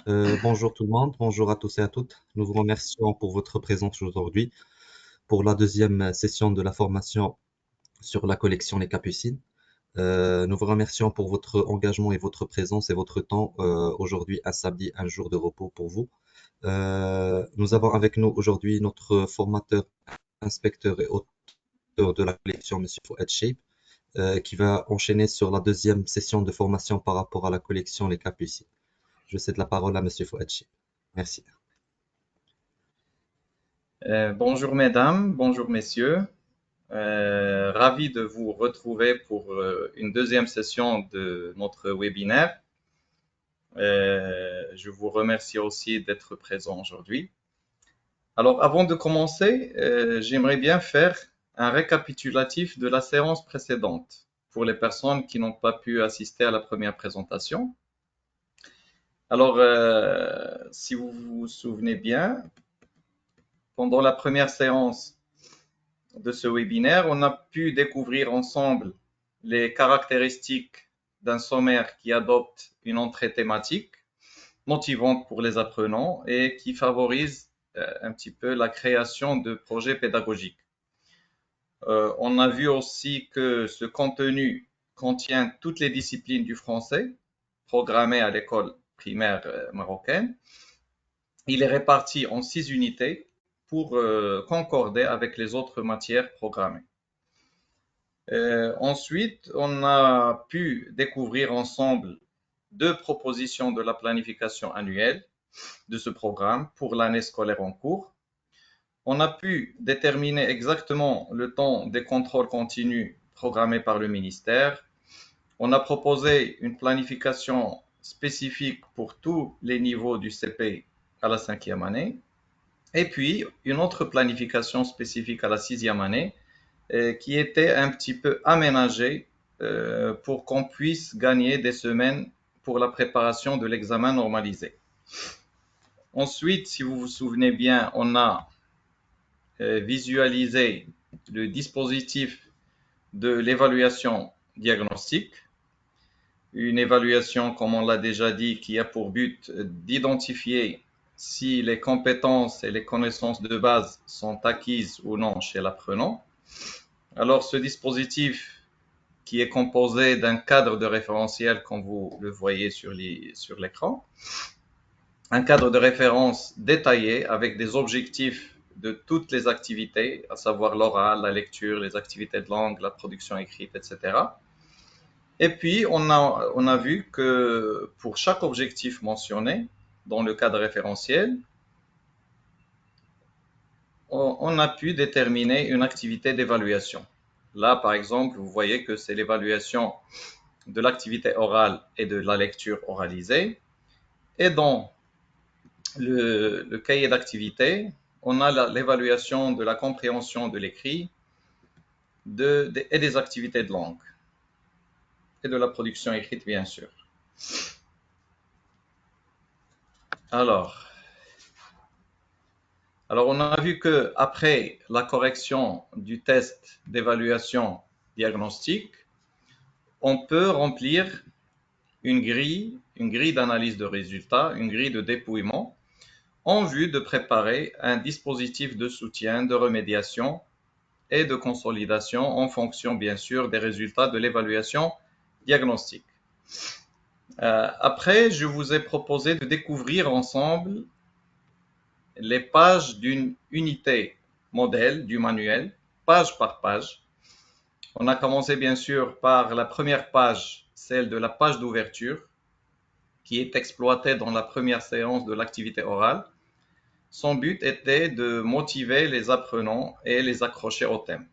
Bonjour tout le monde, bonjour à tous et à toutes. Nous vous remercions pour votre présence aujourd'hui pour la deuxième session de la formation sur la collection Les Capucines. Nous vous remercions pour votre engagement et votre présence et votre temps aujourd'hui, un samedi, un jour de repos pour vous. Nous avons avec nous aujourd'hui notre formateur, inspecteur et auteur de la collection, Monsieur Fouad Cheib, qui va enchaîner sur la deuxième session de formation par rapport à la collection Les Capucines. Je cède la parole à Monsieur Fouad Cheib. Merci. Bonjour mesdames, bonjour messieurs. Ravi de vous retrouver pour une deuxième session de notre webinaire. Je vous remercie aussi d'être présents aujourd'hui. Alors avant de commencer, j'aimerais bien faire un récapitulatif de la séance précédente pour les personnes qui n'ont pas pu assister à la première présentation. Alors, si vous vous souvenez bien, pendant la première séance de ce webinaire, on a pu découvrir ensemble les caractéristiques d'un sommaire qui adopte une entrée thématique motivante pour les apprenants et qui favorise un petit peu la création de projets pédagogiques. On a vu aussi que ce contenu contient toutes les disciplines du français programmées à l'école primaire marocaine. Il est réparti en 6 unités pour concorder avec les autres matières programmées. Ensuite, on a pu découvrir ensemble 2 propositions de la planification annuelle de ce programme pour l'année scolaire en cours. On a pu déterminer exactement le temps des contrôles continus programmés par le ministère. On a proposé une planification spécifique pour tous les niveaux du CP à la 5e année. Et puis, une autre planification spécifique à la 6e année qui était un petit peu aménagée pour qu'on puisse gagner des semaines pour la préparation de l'examen normalisé. Ensuite, si vous vous souvenez bien, on a visualisé le dispositif de l'évaluation diagnostique. Une évaluation, comme on l'a déjà dit, qui a pour but d'identifier si les compétences et les connaissances de base sont acquises ou non chez l'apprenant. Alors, ce dispositif qui est composé d'un cadre de référentiel, comme vous le voyez sur l'écran, un cadre de référence détaillé avec des objectifs de toutes les activités, à savoir l'oral, la lecture, les activités de langue, la production écrite, etc. Et puis, on a vu que pour chaque objectif mentionné dans le cadre référentiel, on a pu déterminer une activité d'évaluation. Là, par exemple, vous voyez que c'est l'évaluation de l'activité orale et de la lecture oralisée. Et dans le cahier d'activité, on a l'évaluation de la compréhension de l'écrit et des activités de langue et de la production écrite, bien sûr. Alors, on a vu que après la correction du test d'évaluation diagnostique, on peut remplir une grille d'analyse de résultats, une grille de dépouillement, en vue de préparer un dispositif de soutien, de remédiation et de consolidation en fonction, bien sûr, des résultats de l'évaluation diagnostique. Après, je vous ai proposé de découvrir ensemble les pages d'une unité modèle du manuel, page par page. On a commencé bien sûr par la première page, celle de la page d'ouverture, qui est exploitée dans la première séance de l'activité orale. Son but était de motiver les apprenants et les accrocher au thème.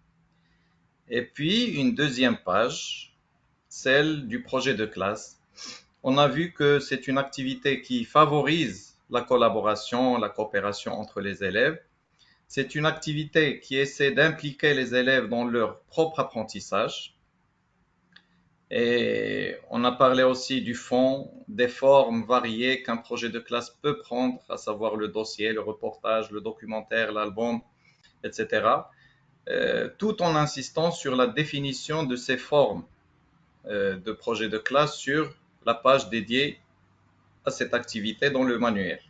Et puis une deuxième page, celle du projet de classe. On a vu que c'est une activité qui favorise la collaboration, la coopération entre les élèves. C'est une activité qui essaie d'impliquer les élèves dans leur propre apprentissage. Et on a parlé aussi du fond, des formes variées qu'un projet de classe peut prendre, à savoir le dossier, le reportage, le documentaire, l'album, etc. Tout en insistant sur la définition de ces formes de projet de classe sur la page dédiée à cette activité dans le manuel.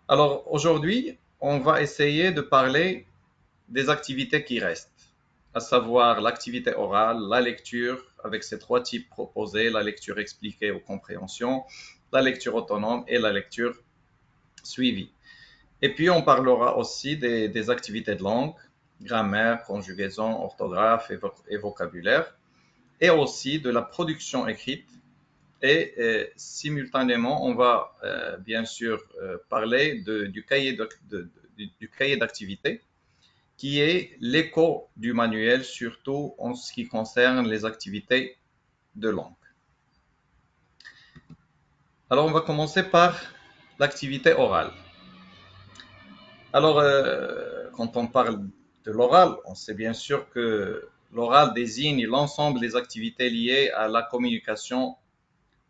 Alors aujourd'hui, on va essayer de parler des activités qui restent, à savoir l'activité orale, la lecture avec ces trois types proposés, la lecture expliquée ou compréhension, la lecture autonome et la lecture suivie. Et puis on parlera aussi des activités de langue, grammaire, conjugaison, orthographe et vocabulaire, et aussi de la production écrite. Et simultanément, on va bien sûr parler du cahier d'activité qui est l'écho du manuel, surtout en ce qui concerne les activités de langue. Alors, on va commencer par l'activité orale. Alors, quand on parle de l'oral, on sait bien sûr que l'oral désigne l'ensemble des activités liées à la communication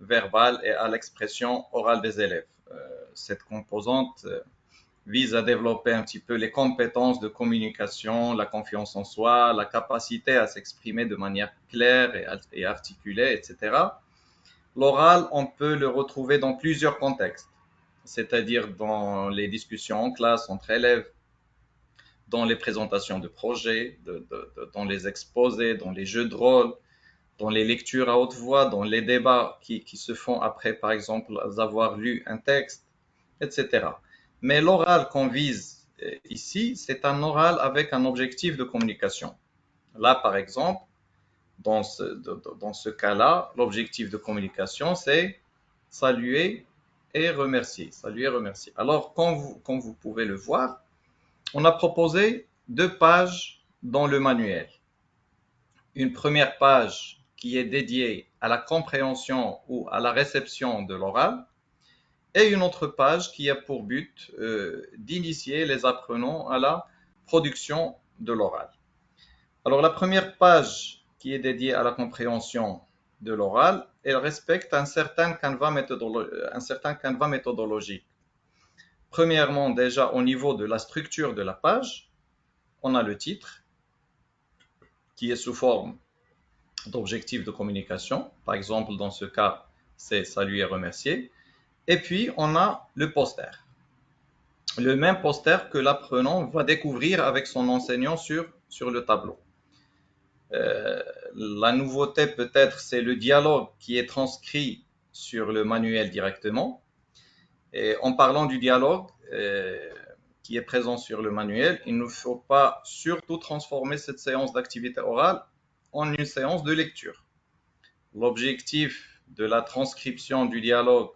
verbale et à l'expression orale des élèves. Cette composante vise à développer un petit peu les compétences de communication, la confiance en soi, la capacité à s'exprimer de manière claire et articulée, etc. L'oral, on peut le retrouver dans plusieurs contextes, c'est-à-dire dans les discussions en classe entre élèves, dans les présentations de projets, dans les exposés, dans les jeux de rôle, dans les lectures à haute voix, dans les débats qui se font après, par exemple, avoir lu un texte, etc. Mais l'oral qu'on vise ici, c'est un oral avec un objectif de communication. Là, par exemple, dans ce cas-là, l'objectif de communication, c'est saluer et remercier. Saluer et remercier. Alors, comme vous pouvez le voir, on a proposé 2 pages dans le manuel. Une première page qui est dédiée à la compréhension ou à la réception de l'oral, et une autre page qui a pour but d'initier les apprenants à la production de l'oral. Alors la première page qui est dédiée à la compréhension de l'oral, elle respecte un certain canevas méthodologique. Premièrement, déjà au niveau de la structure de la page, on a le titre qui est sous forme d'objectif de communication. Par exemple, dans ce cas, c'est saluer et remercier. Et puis, on a le poster. Le même poster que l'apprenant va découvrir avec son enseignant sur le tableau. La nouveauté peut-être, c'est le dialogue qui est transcrit sur le manuel directement. Et en parlant du dialogue qui est présent sur le manuel, il ne faut pas surtout transformer cette séance d'activité orale en une séance de lecture. L'objectif de la transcription du dialogue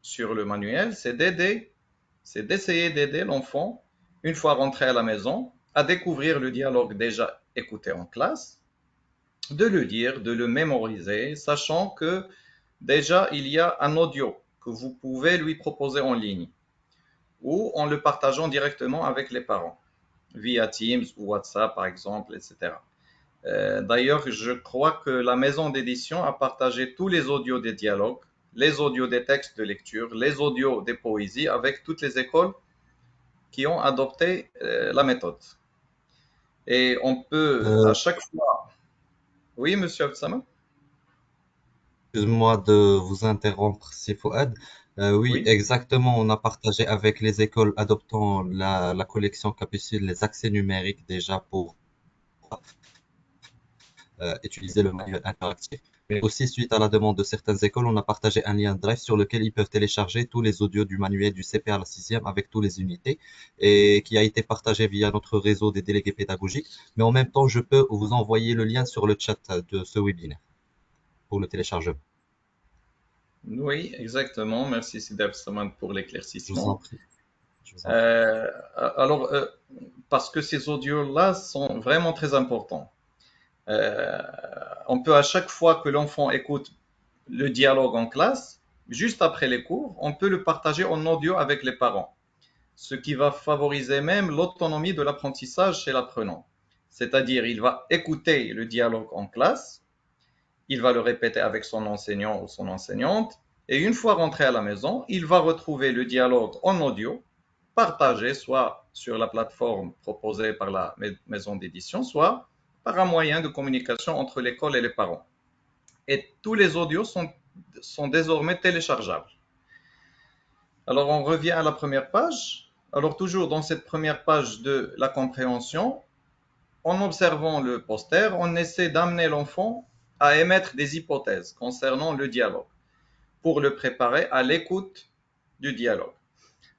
sur le manuel, c'est d'essayer d'aider l'enfant, une fois rentré à la maison, à découvrir le dialogue déjà écouté en classe, de le lire, de le mémoriser, sachant que déjà il y a un audio que vous pouvez lui proposer en ligne ou en le partageant directement avec les parents, via Teams ou WhatsApp par exemple, etc. D'ailleurs, je crois que la maison d'édition a partagé tous les audios des dialogues, les audios des textes de lecture, les audios des poésies avec toutes les écoles qui ont adopté la méthode. Et on peut à Euh, chaque fois... Oui, monsieur Absama? Excuse-moi de vous interrompre, si Fouad. Oui, Oui. exactement. On a partagé avec les écoles adoptant la collection Capucine les accès numériques déjà pour utiliser le manuel interactif. Mais aussi, suite à la demande de certaines écoles, on a partagé un lien Drive sur lequel ils peuvent télécharger tous les audios du manuel du CP à la sixième avec toutes les unités et qui a été partagé via notre réseau des délégués pédagogiques. Mais en même temps, je peux vous envoyer le lien sur le chat de ce webinaire pour le téléchargement. Oui, exactement. Merci Sidi Absaman pour Je vous en l'éclaircissement. prie. Je vous en prie. Euh, alors, parce que ces audios-là sont vraiment très importants. Euh, on peut à chaque fois que l'enfant écoute le dialogue en classe, juste après les cours, on peut le partager en audio avec les parents, ce qui va favoriser même l'autonomie de l'apprentissage chez l'apprenant. C'est-à-dire, il va écouter le dialogue en classe, il va le répéter avec son enseignant ou son enseignante, et une fois rentré à la maison, il va retrouver le dialogue en audio, partagé soit sur la plateforme proposée par la maison d'édition, soit par un moyen de communication entre l'école et les parents. Et tous les audios sont désormais téléchargeables. Alors, on revient à la première page. Alors, toujours dans cette première page de la compréhension, en observant le poster, on essaie d'amener l'enfant à émettre des hypothèses concernant le dialogue pour le préparer à l'écoute du dialogue.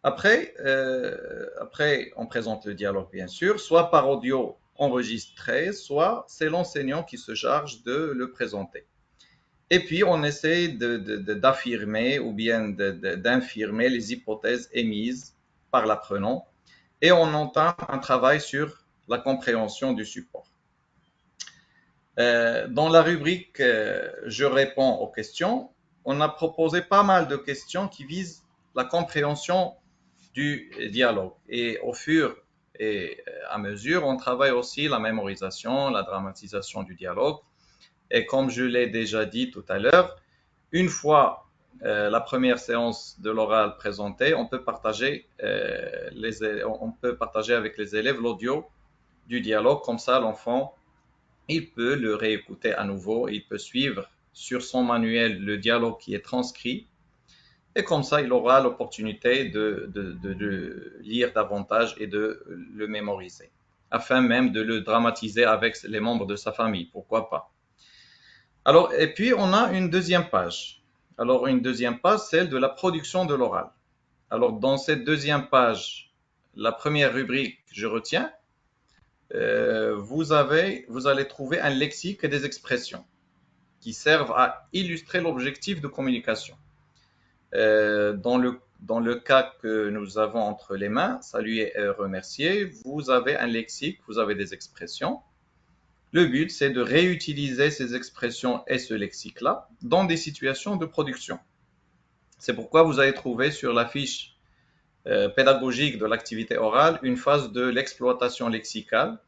Après, on présente le dialogue, bien sûr, soit par audio enregistré, soit c'est l'enseignant qui se charge de le présenter. Et puis, on essaie d'affirmer ou bien d'infirmer les hypothèses émises par l'apprenant et on entame un travail sur la compréhension du support. Dans la rubrique Je réponds aux questions, on a proposé pas mal de questions qui visent la compréhension du dialogue. Et au fur et à mesure, on travaille aussi la mémorisation, la dramatisation du dialogue. Et comme je l'ai déjà dit tout à l'heure, une fois la première séance de l'oral présentée, on peut partager avec les élèves l'audio du dialogue. Comme ça, l'enfant, il peut le réécouter à nouveau, il peut suivre sur son manuel le dialogue qui est transcrit. Et comme ça, il aura l'opportunité de lire davantage et de le mémoriser, afin même de le dramatiser avec les membres de sa famille, pourquoi pas. Alors, et puis, on a une deuxième page. Alors, une deuxième page, celle de la production de l'oral. Alors, dans cette deuxième page, la première rubrique, je retiens, vous allez trouver un lexique et des expressions qui servent à illustrer l'objectif de communication. Dans le cas que nous avons entre les mains, saluer et remercier, vous avez un lexique, vous avez des expressions. Le but, c'est de réutiliser ces expressions et ce lexique-là dans des situations de production. C'est pourquoi vous allez trouver sur la fiche pédagogique de l'activité orale une phase de l'exploitation lexicale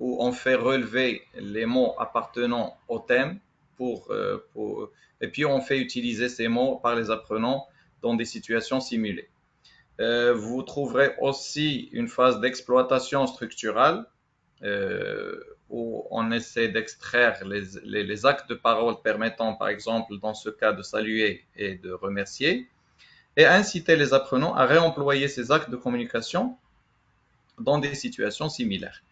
où on fait relever les mots appartenant au thème et puis on fait utiliser ces mots par les apprenants dans des situations simulées. Vous trouverez aussi une phase d'exploitation structurale où on essaie d'extraire les actes de parole permettant, par exemple, dans ce cas, de saluer et de remercier, et inciter les apprenants à réemployer ces actes de communication dans des situations similaires.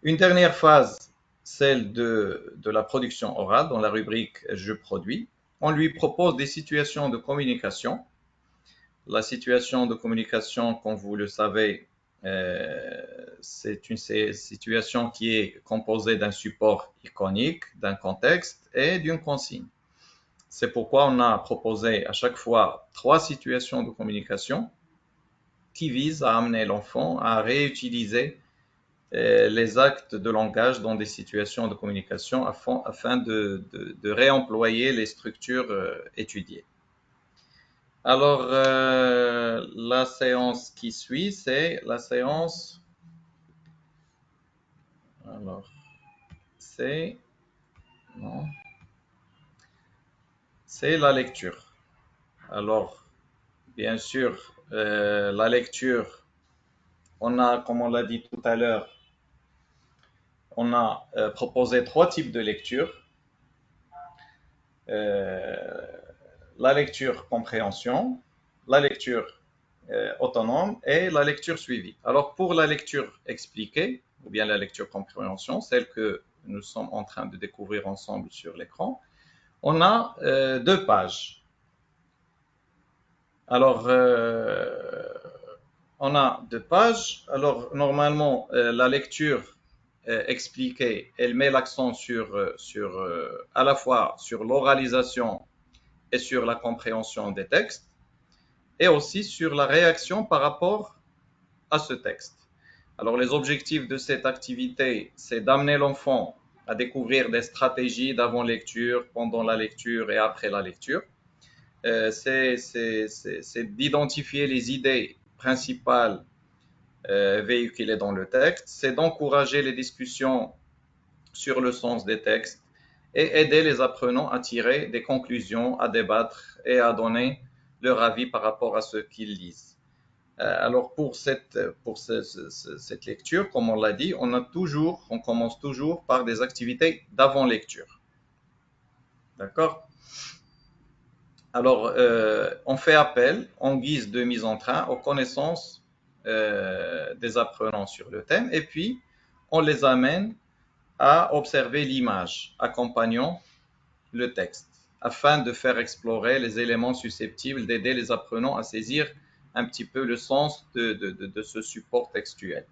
Une dernière phase, celle de la production orale, dans la rubrique « Je produis ». On lui propose des situations de communication. La situation de communication, comme vous le savez, c'est une situation qui est composée d'un support iconique, d'un contexte et d'une consigne. C'est pourquoi on a proposé à chaque fois 3 situations de communication qui visent à amener l'enfant à réutiliser les actes de langage dans des situations de communication afin de réemployer les structures étudiées. Alors, la séance qui suit, c'est la séance. Alors, c'est. Non. C'est la lecture. Alors, bien sûr, la lecture, on a, comme on l'a dit tout à l'heure, on a proposé 3 types de lecture. La lecture compréhension, la lecture autonome et la lecture suivie. Alors, pour la lecture expliquée, ou bien la lecture compréhension, celle que nous sommes en train de découvrir ensemble sur l'écran, on a 2 pages. Alors, on a 2 pages. Alors, normalement, la lecture expliquée, elle met l'accent à la fois sur l'oralisation et sur la compréhension des textes, et aussi sur la réaction par rapport à ce texte. Alors, les objectifs de cette activité, c'est d'amener l'enfant à découvrir des stratégies d'avant-lecture, pendant la lecture et après la lecture. C'est d'identifier les idées principales véhiculées dans le texte, c'est d'encourager les discussions sur le sens des textes et aider les apprenants à tirer des conclusions, à débattre et à donner leur avis par rapport à ce qu'ils lisent. Alors pour cette lecture, comme on l'a dit, on commence toujours par des activités d'avant-lecture. D'accord ? Alors, on fait appel en guise de mise en train aux connaissances des apprenants sur le thème et puis on les amène à observer l'image accompagnant le texte afin de faire explorer les éléments susceptibles d'aider les apprenants à saisir un petit peu le sens de ce support textuel.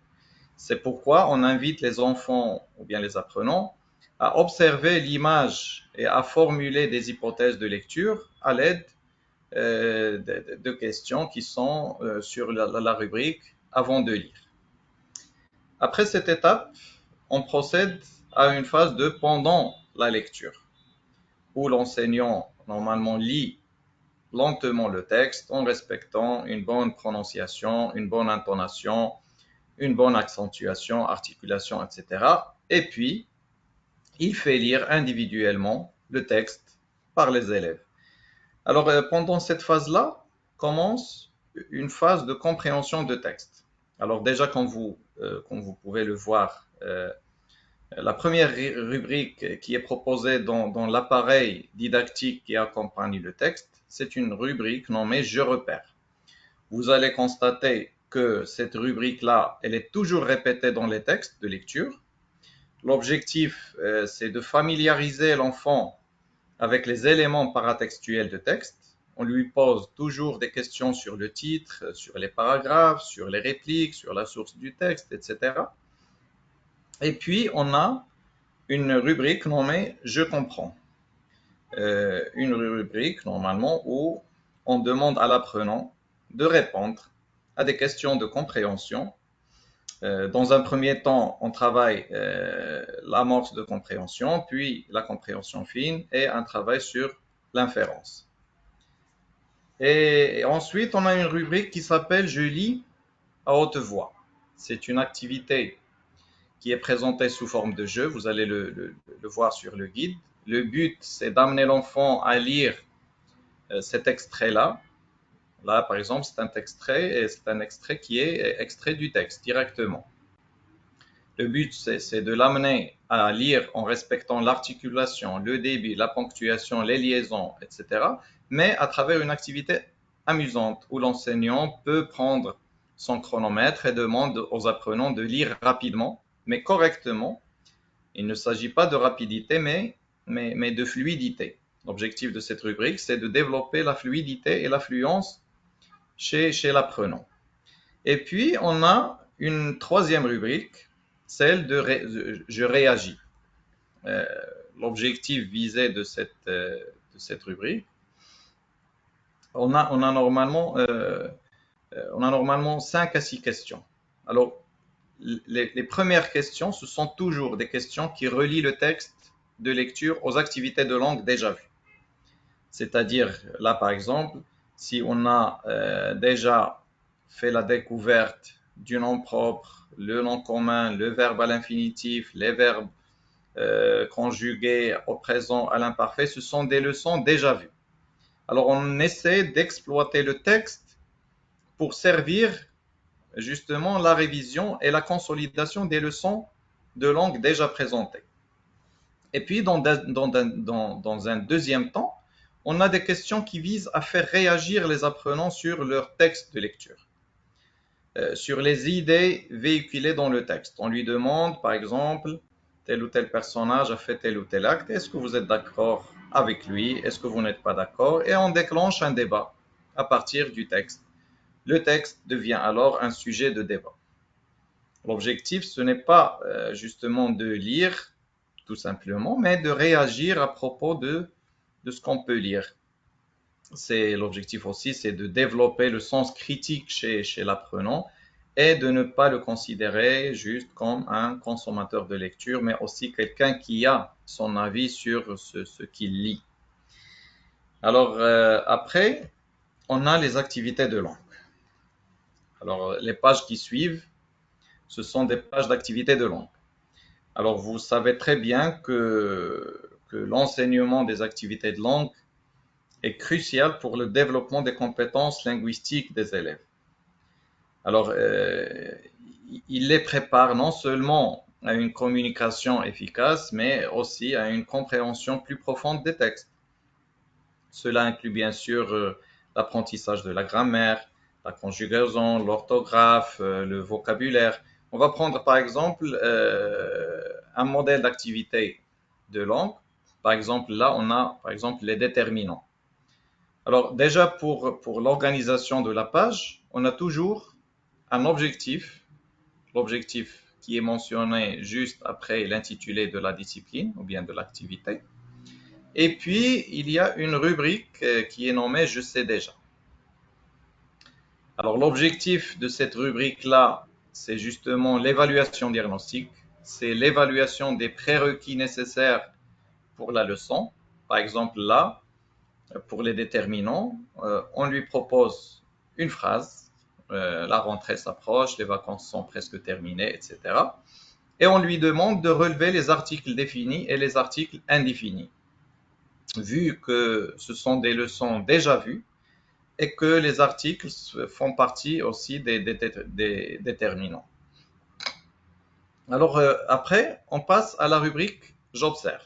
C'est pourquoi on invite les enfants ou bien les apprenants à observer l'image et à formuler des hypothèses de lecture à l'aide de questions qui sont sur la rubrique avant de lire. Après cette étape, on procède à une phase de pendant la lecture, où l'enseignant normalement lit lentement le texte en respectant une bonne prononciation, une bonne intonation, une bonne accentuation, articulation, etc. Et puis, il fait lire individuellement le texte par les élèves. Alors, pendant cette phase-là, commence une phase de compréhension de texte. Alors déjà, comme vous pouvez le voir, la première rubrique qui est proposée dans l'appareil didactique qui accompagne le texte, c'est une rubrique nommée Je repère. Vous allez constater que cette rubrique-là, elle est toujours répétée dans les textes de lecture. L'objectif, c'est de familiariser l'enfant avec les éléments paratextuels de texte. On lui pose toujours des questions sur le titre, sur les paragraphes, sur les répliques, sur la source du texte, etc. Et puis, on a une rubrique nommée Je comprends. Une rubrique, normalement, où on demande à l'apprenant de répondre à des questions de compréhension. Dans un premier temps, on travaille l'amorce de compréhension, puis la compréhension fine et un travail sur l'inférence. Et ensuite, on a une rubrique qui s'appelle Je lis à haute voix. C'est une activité qui est présentée sous forme de jeu. Vous allez le voir sur le guide. Le but, c'est d'amener l'enfant à lire cet extrait-là. Là, par exemple, c'est un extrait et c'est un extrait qui est extrait du texte directement. Le but, c'est de l'amener à lire en respectant l'articulation, le débit, la ponctuation, les liaisons, etc. Mais à travers une activité amusante où l'enseignant peut prendre son chronomètre et demande aux apprenants de lire rapidement, mais correctement. Il ne s'agit pas de rapidité, mais de fluidité. L'objectif de cette rubrique, c'est de développer la fluidité et l'affluence chez l'apprenant. Et puis, on a une troisième rubrique, celle de Je réagis. Euh, L'objectif visé de cette rubrique, on a normalement 5 à 6 questions. Alors, les premières questions, ce sont toujours des questions qui relient le texte de lecture aux activités de langue déjà vues. C'est-à-dire, là par exemple, si on a déjà fait la découverte du nom propre, le nom commun, le verbe à l'infinitif, les verbes conjugués au présent à l'imparfait, ce sont des leçons déjà vues. Alors on essaie d'exploiter le texte pour servir justement la révision et la consolidation des leçons de langue déjà présentées. Et puis dans un deuxième temps, on a des questions qui visent à faire réagir les apprenants sur leur texte de lecture, sur les idées véhiculées dans le texte. On lui demande, par exemple, tel ou tel personnage a fait tel ou tel acte, est-ce que vous êtes d'accord avec lui, est-ce que vous n'êtes pas d'accord, et on déclenche un débat à partir du texte. Le texte devient alors un sujet de débat. L'objectif, ce n'est pas justement de lire tout simplement, mais de réagir à propos de ce qu'on peut lire. L'objectif aussi, c'est de développer le sens critique chez l'apprenant et de ne pas le considérer juste comme un consommateur de lecture, mais aussi quelqu'un qui a son avis sur ce qu'il lit. Alors après, on a les activités de langue. Alors les pages qui suivent, ce sont des pages d'activités de langue. Alors vous savez très bien que l'enseignement des activités de langue est crucial pour le développement des compétences linguistiques des élèves. Alors, il les prépare non seulement à une communication efficace, mais aussi à une compréhension plus profonde des textes. Cela inclut bien sûr l'apprentissage de la grammaire, la conjugaison, l'orthographe, le vocabulaire. On va prendre par exemple un modèle d'activité de langue. Par exemple, là, on a par exemple les déterminants. Alors déjà pour l'organisation de la page, on a toujours un objectif, l'objectif qui est mentionné juste après l'intitulé de la discipline ou bien de l'activité. Et puis, il y a une rubrique qui est nommée Je sais déjà. Alors, l'objectif de cette rubrique-là, c'est justement l'évaluation diagnostique, c'est l'évaluation des prérequis nécessaires pour la leçon. Par exemple, là, pour les déterminants, on lui propose une phrase, la rentrée s'approche, les vacances sont presque terminées, etc. Et on lui demande de relever les articles définis et les articles indéfinis. Vu que ce sont des leçons déjà vues et que les articles font partie aussi des déterminants. Alors après, on passe à la rubrique J'observe.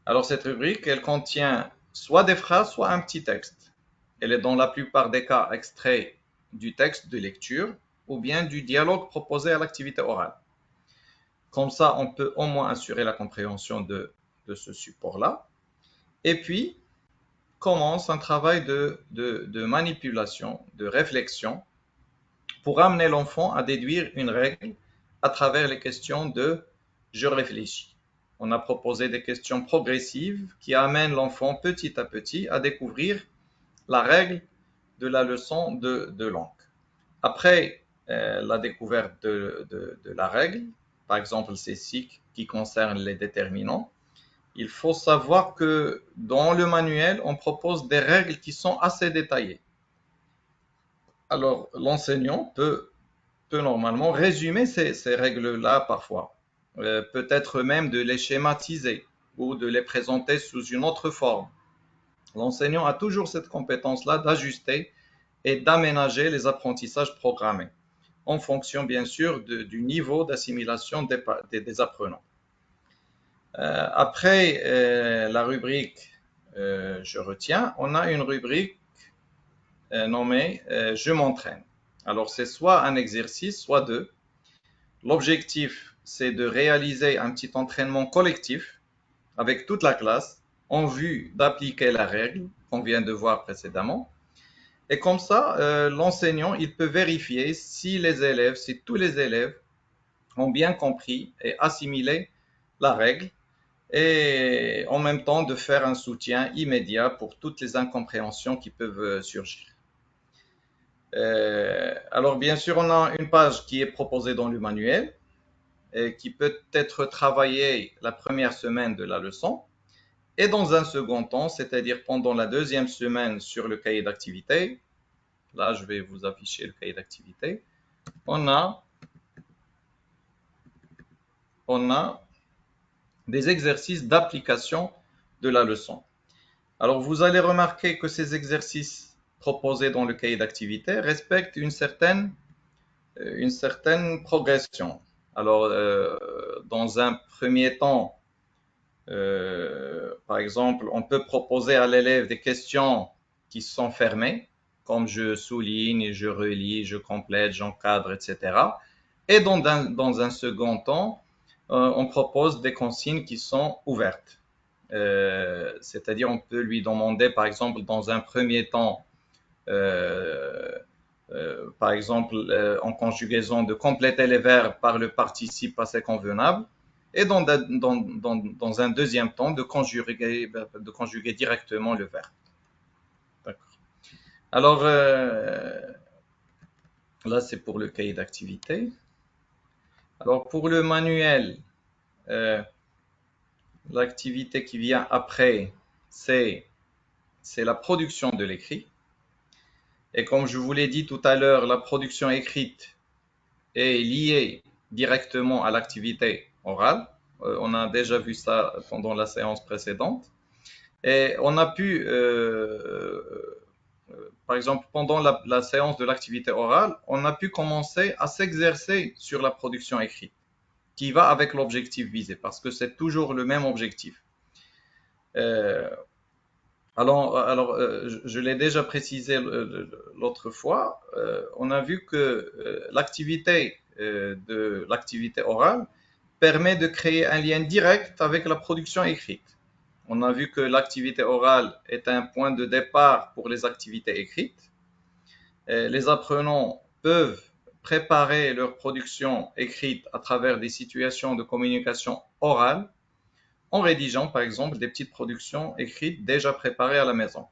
Alors cette rubrique, elle contient soit des phrases, soit un petit texte. Elle est dans la plupart des cas extrait du texte de lecture ou bien du dialogue proposé à l'activité orale. Comme ça, on peut au moins assurer la compréhension de ce support-là. Et puis, commence un travail de manipulation, de réflexion, pour amener l'enfant à déduire une règle à travers les questions de je réfléchis. On a proposé des questions progressives qui amènent l'enfant petit à petit à découvrir la règle de la leçon de langue. Après la découverte de la règle, par exemple celle-ci qui concerne les déterminants, il faut savoir que dans le manuel, on propose des règles qui sont assez détaillées. Alors, l'enseignant peut normalement résumer ces règles-là parfois, peut-être même de les schématiser ou de les présenter sous une autre forme. L'enseignant a toujours cette compétence-là d'ajuster et d'aménager les apprentissages programmés, en fonction bien sûr du niveau d'assimilation des apprenants. Après la rubrique Je retiens, on a une rubrique nommée Je m'entraîne. Alors c'est soit un exercice, soit deux. L'objectif, c'est de réaliser un petit entraînement collectif avec toute la classe en vue d'appliquer la règle qu'on vient de voir précédemment. Et comme ça, l'enseignant, il peut vérifier si tous les élèves ont bien compris et assimilé la règle et en même temps de faire un soutien immédiat pour toutes les incompréhensions qui peuvent surgir. Alors bien sûr, on a une page qui est proposée dans le manuel et qui peut être travaillée la première semaine de la leçon et dans un second temps, c'est-à-dire pendant la deuxième semaine sur le cahier d'activité. Là, je vais vous afficher le cahier d'activité. On a des exercices d'application de la leçon. Alors, vous allez remarquer que ces exercices proposés dans le cahier d'activité respectent une certaine progression. Alors, dans un premier temps, par exemple, on peut proposer à l'élève des questions qui sont fermées, comme je souligne, je relis, je complète, j'encadre, etc. Et dans un second temps, on propose des consignes qui sont ouvertes. C'est-à-dire, on peut lui demander, par exemple, dans un premier temps, par exemple, en conjugaison, de compléter les verbes par le participe passé convenable, et dans un deuxième temps, de conjuguer directement le verbe. D'accord. Alors, là, c'est pour le cahier d'activité. Alors, pour le manuel, l'activité qui vient après, c'est la production de l'écrit. Et comme je vous l'ai dit tout à l'heure, la production écrite est liée directement à l'activité orale. On a déjà vu ça pendant la séance précédente. Et on a pu, par exemple, pendant la séance de l'activité orale, on a pu commencer à s'exercer sur la production écrite, qui va avec l'objectif visé, parce que c'est toujours le même objectif. Je l'ai déjà précisé l'autre fois, on a vu que l'activité orale permet de créer un lien direct avec la production écrite. On a vu que l'activité orale est un point de départ pour les activités écrites. Les apprenants peuvent préparer leur production écrite à travers des situations de communication orale en rédigeant par exemple des petites productions écrites déjà préparées à la maison.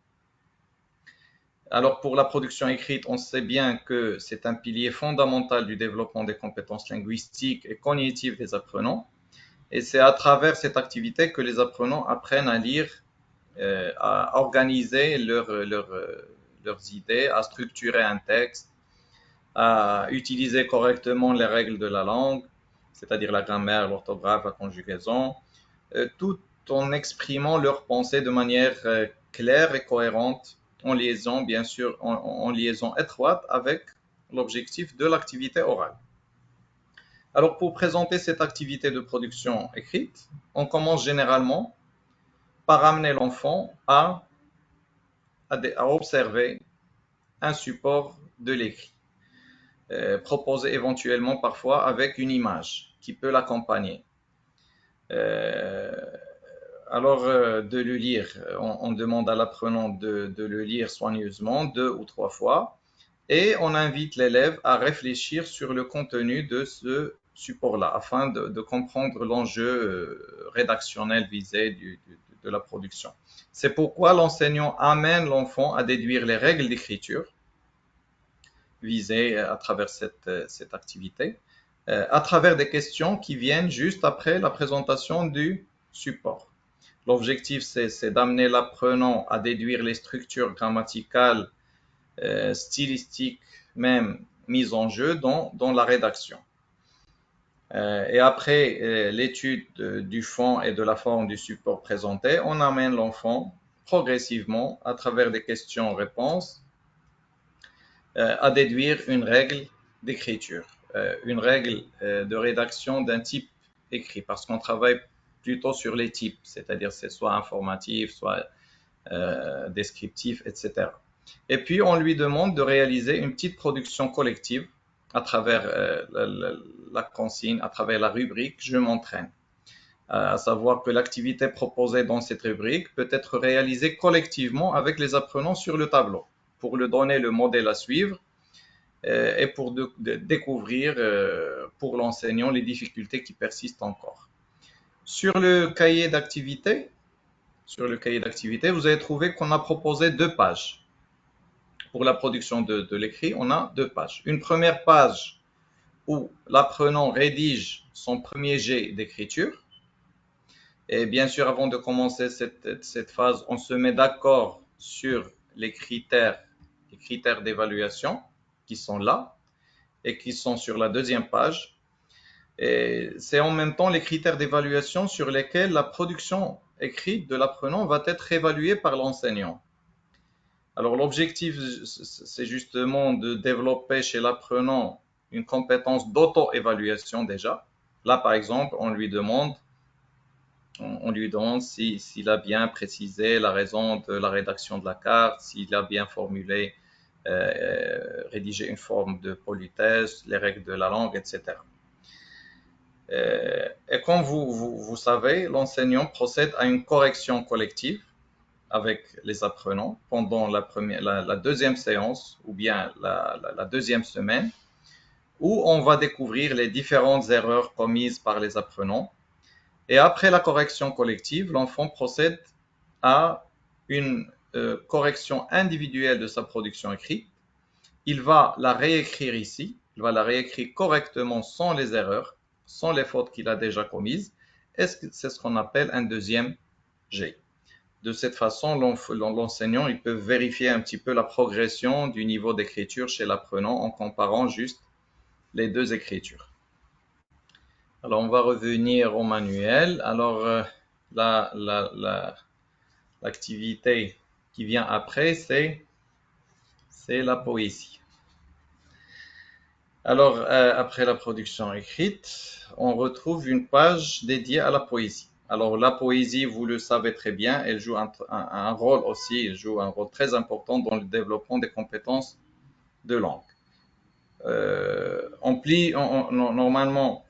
Alors pour la production écrite, on sait bien que c'est un pilier fondamental du développement des compétences linguistiques et cognitives des apprenants. Et c'est à travers cette activité que les apprenants apprennent à lire, à organiser leurs idées, à structurer un texte, à utiliser correctement les règles de la langue, c'est-à-dire la grammaire, l'orthographe, la conjugaison, tout en exprimant leurs pensées de manière claire et cohérente, en liaison, bien sûr, en liaison étroite avec l'objectif de l'activité orale. Alors, pour présenter cette activité de production écrite, on commence généralement par amener l'enfant à observer un support de l'écrit, proposé éventuellement parfois avec une image qui peut l'accompagner. Euh, de le lire, on demande à l'apprenant de le lire soigneusement 2 ou 3 fois et on invite l'élève à réfléchir sur le contenu de ce support-là afin de comprendre l'enjeu rédactionnel visé de la production. C'est pourquoi l'enseignant amène l'enfant à déduire les règles d'écriture visées à travers cette activité, à travers des questions qui viennent juste après la présentation du support. L'objectif, c'est d'amener l'apprenant à déduire les structures grammaticales, stylistiques, même mises en jeu dans la rédaction. Et après l'étude du fond et de la forme du support présenté, on amène l'enfant progressivement, à travers des questions-réponses, à déduire une règle d'écriture, une règle de rédaction d'un type écrit, parce qu'on travaille plutôt sur les types, c'est-à-dire c'est soit informatif, soit descriptif, etc. Et puis on lui demande de réaliser une petite production collective à travers la consigne, à travers la rubrique Je m'entraîne. À savoir que l'activité proposée dans cette rubrique peut être réalisée collectivement avec les apprenants sur le tableau pour lui donner le modèle à suivre et pour découvrir pour l'enseignant les difficultés qui persistent encore. Sur le cahier d'activité, vous allez trouver qu'on a proposé 2 pages. Pour la production de l'écrit, on a 2 pages. Une première page où l'apprenant rédige son premier jet d'écriture. Et bien sûr, avant de commencer cette phase, on se met d'accord sur les critères d'évaluation qui sont là et qui sont sur la deuxième page. Et c'est en même temps les critères d'évaluation sur lesquels la production écrite de l'apprenant va être évaluée par l'enseignant. Alors l'objectif, c'est justement de développer chez l'apprenant une compétence d'auto-évaluation déjà. Là, par exemple, on lui demande s'il a bien précisé la raison de la rédaction de la carte, s'il a bien formulé, rédigé une forme de politesse, les règles de la langue, etc. Et comme vous savez, l'enseignant procède à une correction collective avec les apprenants pendant la deuxième séance ou bien la deuxième semaine, où on va découvrir les différentes erreurs commises par les apprenants. Et après la correction collective, l'enfant procède à une correction individuelle de sa production écrite. Il va la réécrire ici, il va la réécrire correctement sans les erreurs, sans les fautes qu'il a déjà commises. Et c'est ce qu'on appelle un deuxième jet. De cette façon, l'enseignant il peut vérifier un petit peu la progression du niveau d'écriture chez l'apprenant en comparant juste les 2 écritures. Alors, on va revenir au manuel. Alors, l'activité qui vient après, c'est la poésie. Alors, après la production écrite, on retrouve une page dédiée à la poésie. Alors la poésie, vous le savez très bien, elle joue un rôle aussi, elle joue un rôle très important dans le développement des compétences de langue. Normalement,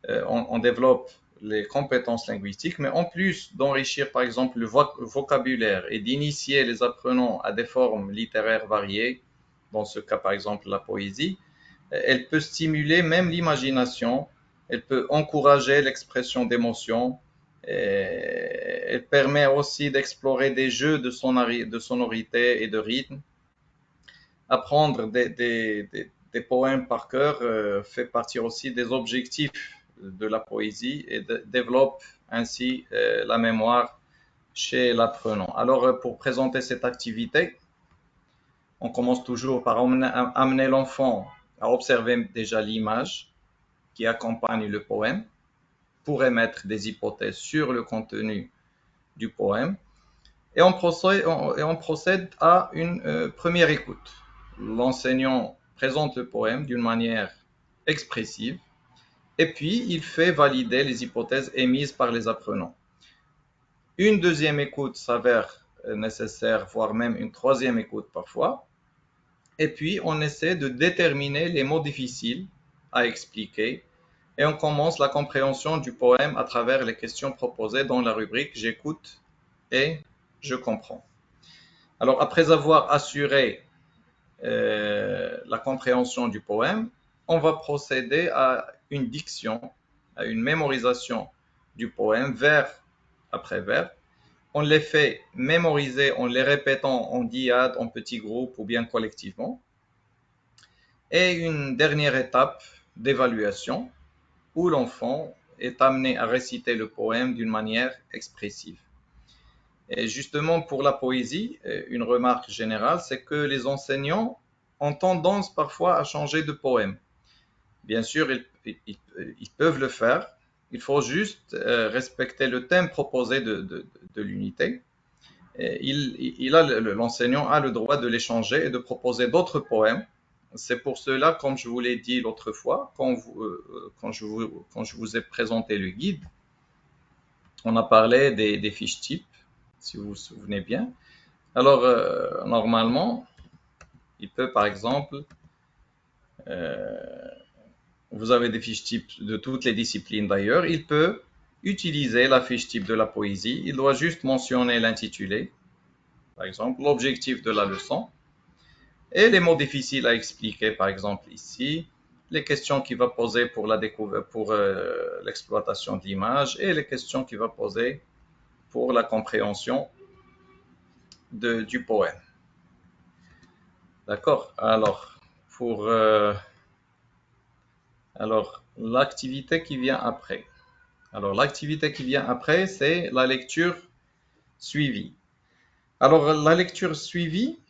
on développe les compétences linguistiques, mais en plus d'enrichir par exemple le vocabulaire et d'initier les apprenants à des formes littéraires variées, dans ce cas par exemple la poésie, elle peut stimuler même l'imagination, elle peut encourager l'expression d'émotions, elle permet aussi d'explorer des jeux de sonorité et de rythme. Apprendre des poèmes par cœur fait partie aussi des objectifs de la poésie et développe ainsi la mémoire chez l'apprenant. Alors, pour présenter cette activité, on commence toujours par amener l'enfant à observer déjà l'image qui accompagne le poème pour émettre des hypothèses sur le contenu du poème. Et on procède à une première écoute. L'enseignant présente le poème d'une manière expressive et puis il fait valider les hypothèses émises par les apprenants. Une deuxième écoute s'avère nécessaire, voire même une troisième écoute parfois. Et puis on essaie de déterminer les mots difficiles à expliquer et on commence la compréhension du poème à travers les questions proposées dans la rubrique J'écoute et je comprends. Alors, après avoir assuré la compréhension du poème, on va procéder à une diction, à une mémorisation du poème vers après vers. On les fait mémoriser en les répétant en dyade, en petits groupes ou bien collectivement. Et une dernière étape d'évaluation où l'enfant est amené à réciter le poème d'une manière expressive. Et justement, pour la poésie, une remarque générale, c'est que les enseignants ont tendance parfois à changer de poème. Bien sûr, ils peuvent le faire. Il faut juste respecter le thème proposé de l'unité. L'enseignant a le droit de les changer et de proposer d'autres poèmes. C'est pour cela, comme je vous l'ai dit l'autre fois, quand je vous ai présenté le guide, on a parlé des fiches types, si vous vous souvenez bien. Alors, normalement, il peut, par exemple, vous avez des fiches types de toutes les disciplines d'ailleurs, il peut utiliser la fiche type de la poésie, il doit juste mentionner l'intitulé, par exemple, l'objectif de la leçon, et les mots difficiles à expliquer, par exemple ici, les questions qu'il va poser pour l'exploitation de l'image et les questions qu'il va poser pour la compréhension du poème. D'accord. Alors, l'activité qui vient après. Alors, l'activité qui vient après, c'est la lecture suivie. Alors, la lecture suivie,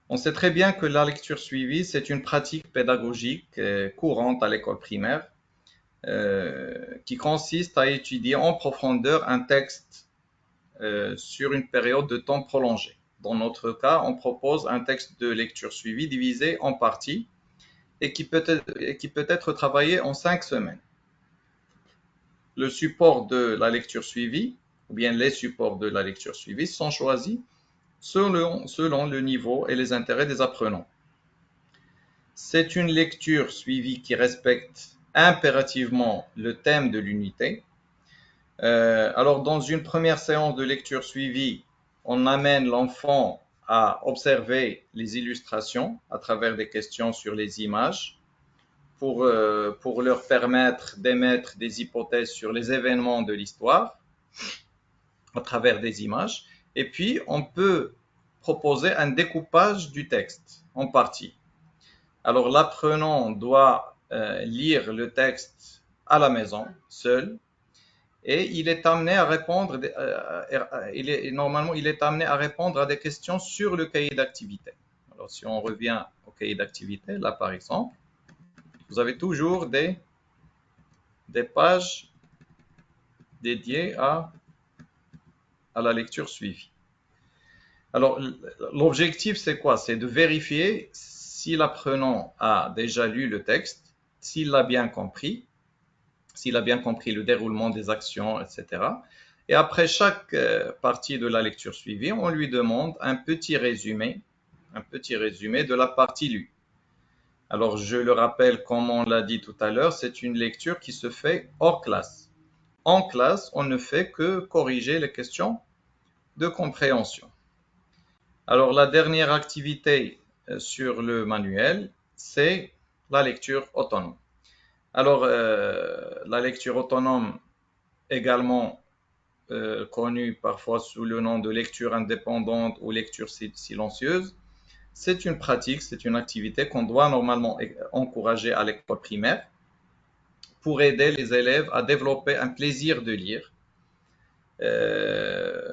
on sait très bien que la lecture suivie, c'est une pratique pédagogique courante à l'école primaire qui consiste à étudier en profondeur un texte sur une période de temps prolongée. Dans notre cas, on propose un texte de lecture suivie divisé en parties et qui peut être travaillé en 5 semaines. Le support de la lecture suivie, ou bien les supports de la lecture suivie, sont choisis selon le niveau et les intérêts des apprenants. C'est une lecture suivie qui respecte impérativement le thème de l'unité. Alors, dans une première séance de lecture suivie, on amène l'enfant à observer les illustrations à travers des questions sur les images pour leur permettre d'émettre des hypothèses sur les événements de l'histoire à travers des images. Et puis, on peut proposer un découpage du texte en parties. Alors, l'apprenant doit lire le texte à la maison, seul, et il est amené à répondre, normalement, il est amené à répondre à des questions sur le cahier d'activité. Alors, si on revient au cahier d'activité, là, par exemple, vous avez toujours des pages dédiées à la lecture suivie. Alors, l'objectif, c'est quoi? C'est de vérifier si l'apprenant a déjà lu le texte, s'il l'a bien compris, s'il a bien compris le déroulement des actions, etc. Et après chaque partie de la lecture suivie, on lui demande un petit résumé de la partie lue. Alors, je le rappelle, comme on l'a dit tout à l'heure, c'est une lecture qui se fait hors classe. En classe, on ne fait que corriger les questions de compréhension. Alors, la dernière activité sur le manuel, c'est la lecture autonome. Alors, la lecture autonome, également connue parfois sous le nom de lecture indépendante ou lecture silencieuse, c'est une pratique, c'est une activité qu'on doit normalement encourager à l'école primaire pour aider les élèves à développer un plaisir de lire euh,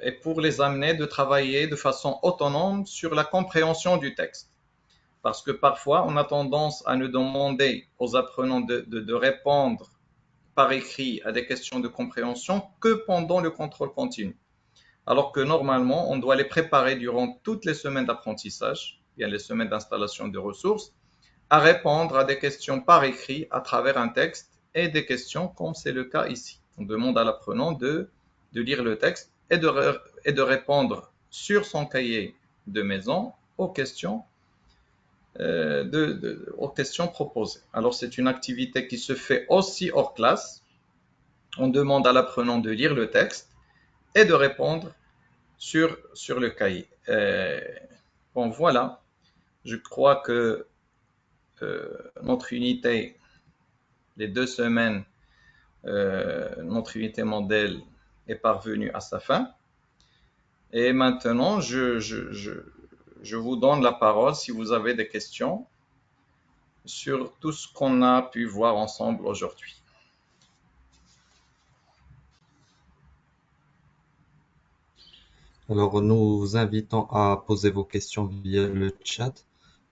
et pour les amener de travailler de façon autonome sur la compréhension du texte. Parce que parfois, on a tendance à nous demander aux apprenants de répondre par écrit à des questions de compréhension que pendant le contrôle continu. Alors que normalement, on doit les préparer durant toutes les semaines d'apprentissage, bien les semaines d'installation de ressources, à répondre à des questions par écrit à travers un texte et des questions comme c'est le cas ici. On demande à l'apprenant de lire le texte et de répondre sur son cahier de maison aux questions proposées. Alors c'est une activité qui se fait aussi hors classe. On demande à l'apprenant de lire le texte et de répondre sur le cahier. Bon voilà, je crois que notre unité, les 2 semaines, notre unité modèle est parvenue à sa fin. Et maintenant, je vous donne la parole si vous avez des questions sur tout ce qu'on a pu voir ensemble aujourd'hui. Alors, nous vous invitons à poser vos questions via le chat.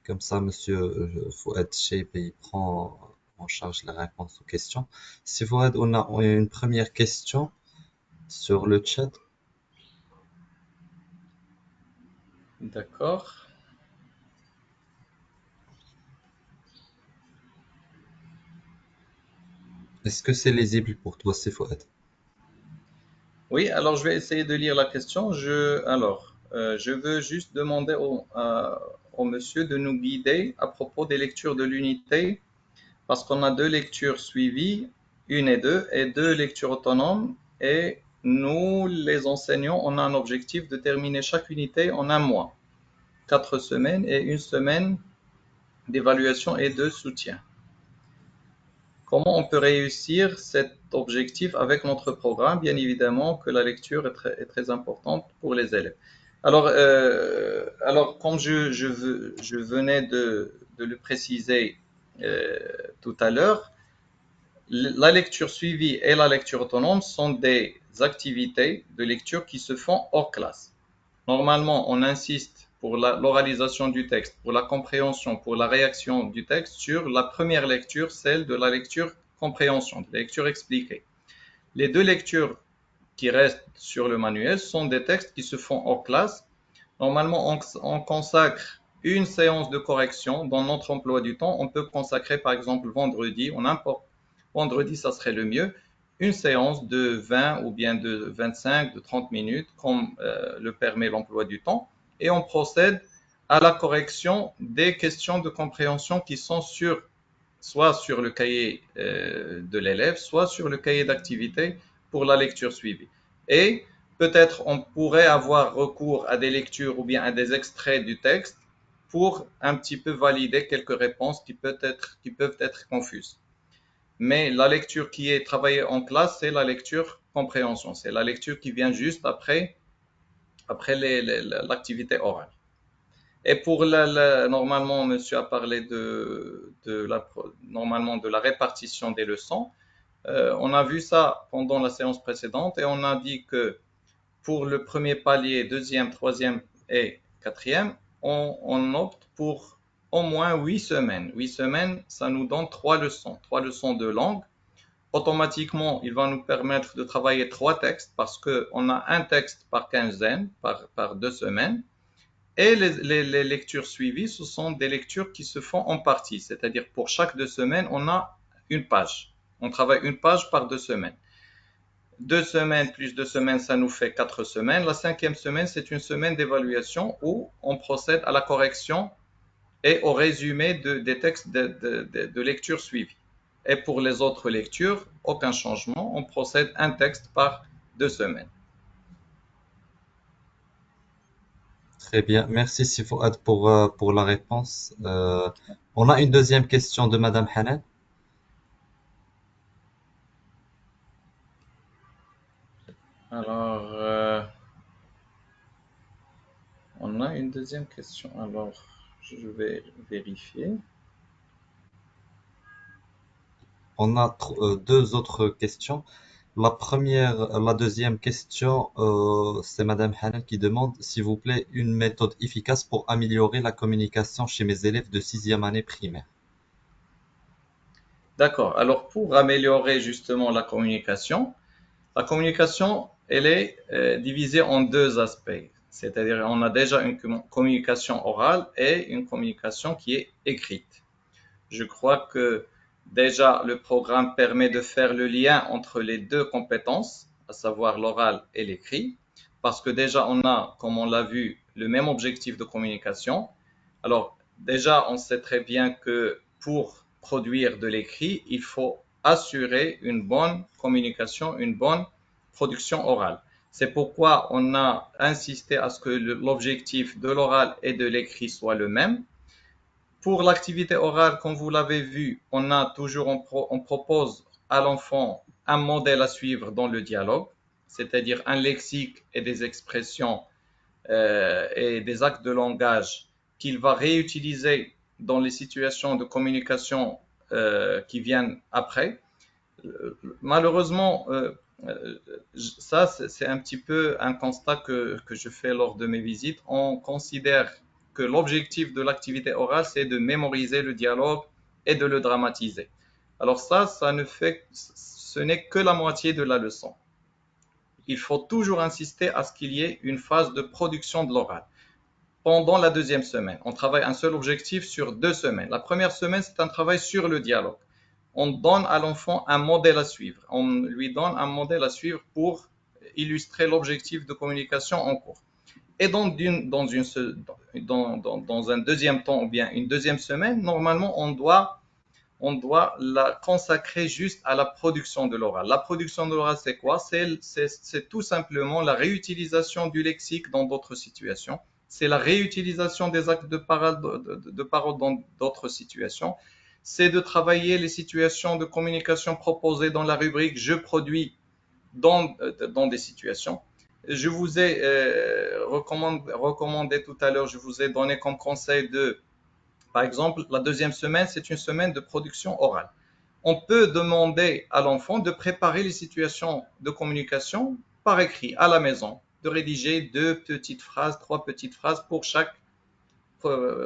Comme ça, Monsieur Fouad Cheib, il prend en charge la réponse aux questions. Si Fouad, on a une première question sur le chat. D'accord. Est-ce que c'est lisible pour toi, c'est Fouad? Oui, alors je vais essayer de lire la question. Je veux juste demander au monsieur de nous guider à propos des lectures de l'unité, parce qu'on a 2 lectures suivies, une et deux lectures autonomes, et nous, les enseignants, on a un objectif de terminer chaque unité en un mois, 4 semaines et une semaine d'évaluation et de soutien. Comment on peut réussir cet objectif avec notre programme? Bien évidemment que la lecture est très importante pour les élèves. Comme je venais de le préciser tout à l'heure, la lecture suivie et la lecture autonome sont des activités de lecture qui se font hors classe. Normalement, on insiste pour l'oralisation du texte, pour la compréhension, pour la réaction du texte sur la première lecture, celle de la lecture compréhension, de la lecture expliquée. Les 2 lectures qui restent sur le manuel sont des textes qui se font hors classe. Normalement, on consacre une séance de correction dans notre emploi du temps. On peut consacrer par exemple vendredi, ou n'importe, vendredi ça serait le mieux, une séance de 20 ou bien de 25, de 30 minutes, comme le permet l'emploi du temps, et on procède à la correction des questions de compréhension qui sont soit sur le cahier de l'élève, soit sur le cahier d'activité pour la lecture suivie. Et peut-être on pourrait avoir recours à des lectures ou bien à des extraits du texte pour un petit peu valider quelques réponses qui peuvent être confuses. Mais la lecture qui est travaillée en classe, c'est la lecture compréhension. C'est la lecture qui vient juste après l'activité orale. Et pour normalement, monsieur a parlé normalement de la répartition des leçons. On a vu ça pendant la séance précédente et on a dit que pour le premier palier, deuxième, troisième et quatrième, on opte pour au moins 8 semaines. 8 semaines, ça nous donne 3 leçons de langue. Automatiquement, il va nous permettre de travailler 3 textes parce qu'on a un texte par quinzaine, par 2 semaines. Et les lectures suivies, ce sont des lectures qui se font en partie, c'est-à-dire pour chaque 2 semaines, on a une page. On travaille une page par 2 semaines. 2 semaines plus 2 semaines, ça nous fait 4 semaines. La 5e semaine, c'est une semaine d'évaluation où on procède à la correction et au résumé des textes de lecture suivis. Et pour les autres lectures, aucun changement. On procède un texte par 2 semaines. Très bien. Merci Sifouad pour la réponse. On a une deuxième question de Madame Hanan. Alors, on a une deuxième question. Alors, je vais vérifier. On a deux autres questions. La deuxième question, c'est Madame Hanan qui demande, s'il vous plaît, une méthode efficace pour améliorer la communication chez mes élèves de sixième année primaire. D'accord. Alors, pour améliorer justement la communication, elle est divisée en deux aspects. C'est-à-dire, on a déjà une communication orale et une communication qui est écrite. Je crois que déjà le programme permet de faire le lien entre les deux compétences, à savoir l'oral et l'écrit, parce que déjà on a, comme on l'a vu, le même objectif de communication. Alors déjà, on sait très bien que pour produire de l'écrit, il faut assurer une bonne communication, une bonne production orale. C'est pourquoi on a insisté à ce que l'objectif de l'oral et de l'écrit soit le même. Pour l'activité orale, comme vous l'avez vu, on propose à l'enfant un modèle à suivre dans le dialogue, c'est-à-dire un lexique et des expressions et des actes de langage qu'il va réutiliser dans les situations de communication qui viennent après. Malheureusement, ça, c'est un petit peu un constat que je fais lors de mes visites. On considère que l'objectif de l'activité orale, c'est de mémoriser le dialogue et de le dramatiser. Alors ce n'est que la moitié de la leçon. Il faut toujours insister à ce qu'il y ait une phase de production de l'oral. Pendant la 2e semaine, on travaille un seul objectif sur 2 semaines. La première semaine, c'est un travail sur le dialogue. On donne à l'enfant un modèle à suivre. On lui donne un modèle à suivre pour illustrer l'objectif de communication en cours. Et dans un deuxième temps ou bien une 2e semaine, normalement, on doit la consacrer juste à la production de l'oral. La production de l'oral, c'est quoi? C'est tout simplement la réutilisation du lexique dans d'autres situations. C'est la réutilisation des actes de parole dans d'autres situations. C'est de travailler les situations de communication proposées dans la rubrique Je produis dans des situations. Je vous ai recommandé tout à l'heure, je vous ai donné comme conseil par exemple, la 2e semaine, c'est une semaine de production orale. On peut demander à l'enfant de préparer les situations de communication par écrit à la maison, de rédiger 2 petites phrases, 3 petites phrases pour chaque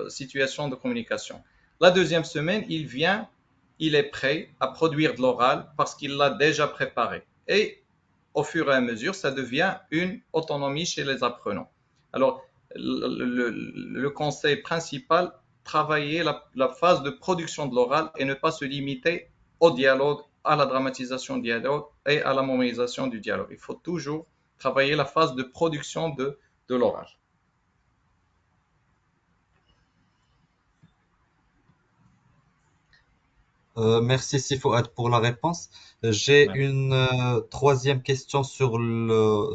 situation de communication. La 2e semaine, il est prêt à produire de l'oral parce qu'il l'a déjà préparé. Et au fur et à mesure, ça devient une autonomie chez les apprenants. Alors, le conseil principal, travailler la phase de production de l'oral et ne pas se limiter au dialogue, à la dramatisation du dialogue et à la mémorisation du dialogue. Il faut toujours travailler la phase de production de l'oral. Merci Sifouad pour la réponse. J'ai Ouais. une troisième question sur le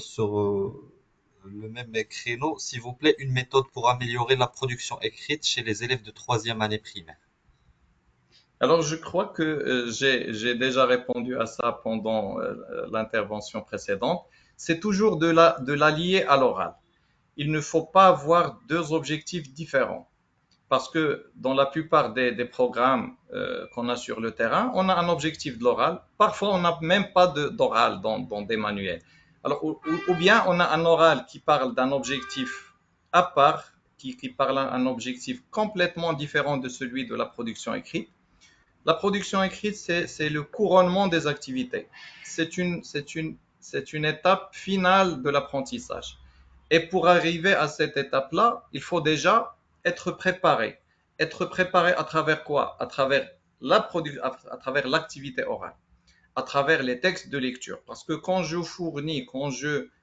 même créneau. S'il vous plaît, une méthode pour améliorer la production écrite chez les élèves de troisième année primaire. Alors, je crois que j'ai déjà répondu à ça pendant l'intervention précédente. C'est toujours de la lier à l'oral. Il ne faut pas avoir deux objectifs différents. Parce que dans la plupart des programmes qu'on a sur le terrain, on a un objectif de l'oral. Parfois, on n'a même pas d'oral dans des manuels. Alors, ou bien on a un oral qui parle d'un objectif à part, qui parle d'un objectif complètement différent de celui de la production écrite. La production écrite, c'est le couronnement des activités. C'est une étape finale de l'apprentissage. Et pour arriver à cette étape-là, il faut déjà être préparé. Être préparé à travers quoi? À travers l'activité orale. à travers les textes de lecture. Parce que quand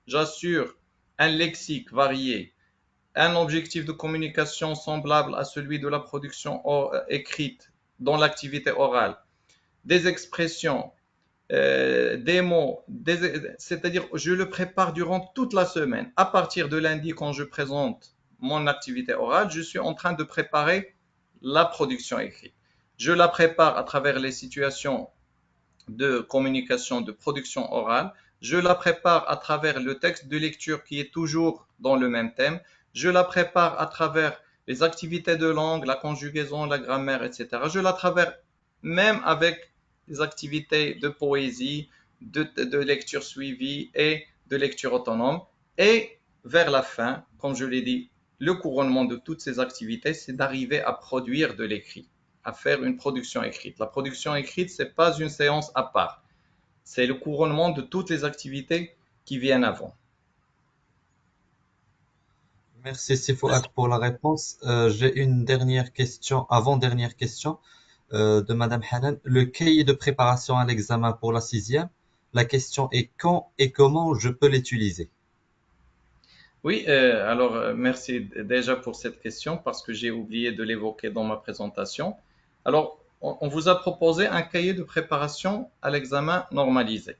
j'assure un lexique varié, un objectif de communication semblable à celui de la production écrite dans l'activité orale, des expressions, des mots, c'est-à-dire je le prépare durant toute la semaine. À partir de lundi, quand je présente mon activité orale, je suis en train de préparer la production écrite. Je la prépare à travers les situations de communication, de production orale. Je la prépare à travers le texte de lecture qui est toujours dans le même thème. Je la prépare à travers les activités de langue, la conjugaison, la grammaire, etc. Je la prépare même avec des activités de poésie, de lecture suivie et de lecture autonome. Et vers la fin, comme je l'ai dit, le couronnement de toutes ces activités, c'est d'arriver à produire de l'écrit, à faire une production écrite. La production écrite, ce n'est pas une séance à part. C'est le couronnement de toutes les activités qui viennent avant. Merci Sifouat pour la réponse. J'ai une dernière question, avant-dernière question de Madame Hanan. Le cahier de préparation à l'examen pour la sixième, la question est quand et comment je peux l'utiliser? Oui, alors merci déjà pour cette question parce que j'ai oublié de l'évoquer dans ma présentation. Alors, on vous a proposé un cahier de préparation à l'examen normalisé.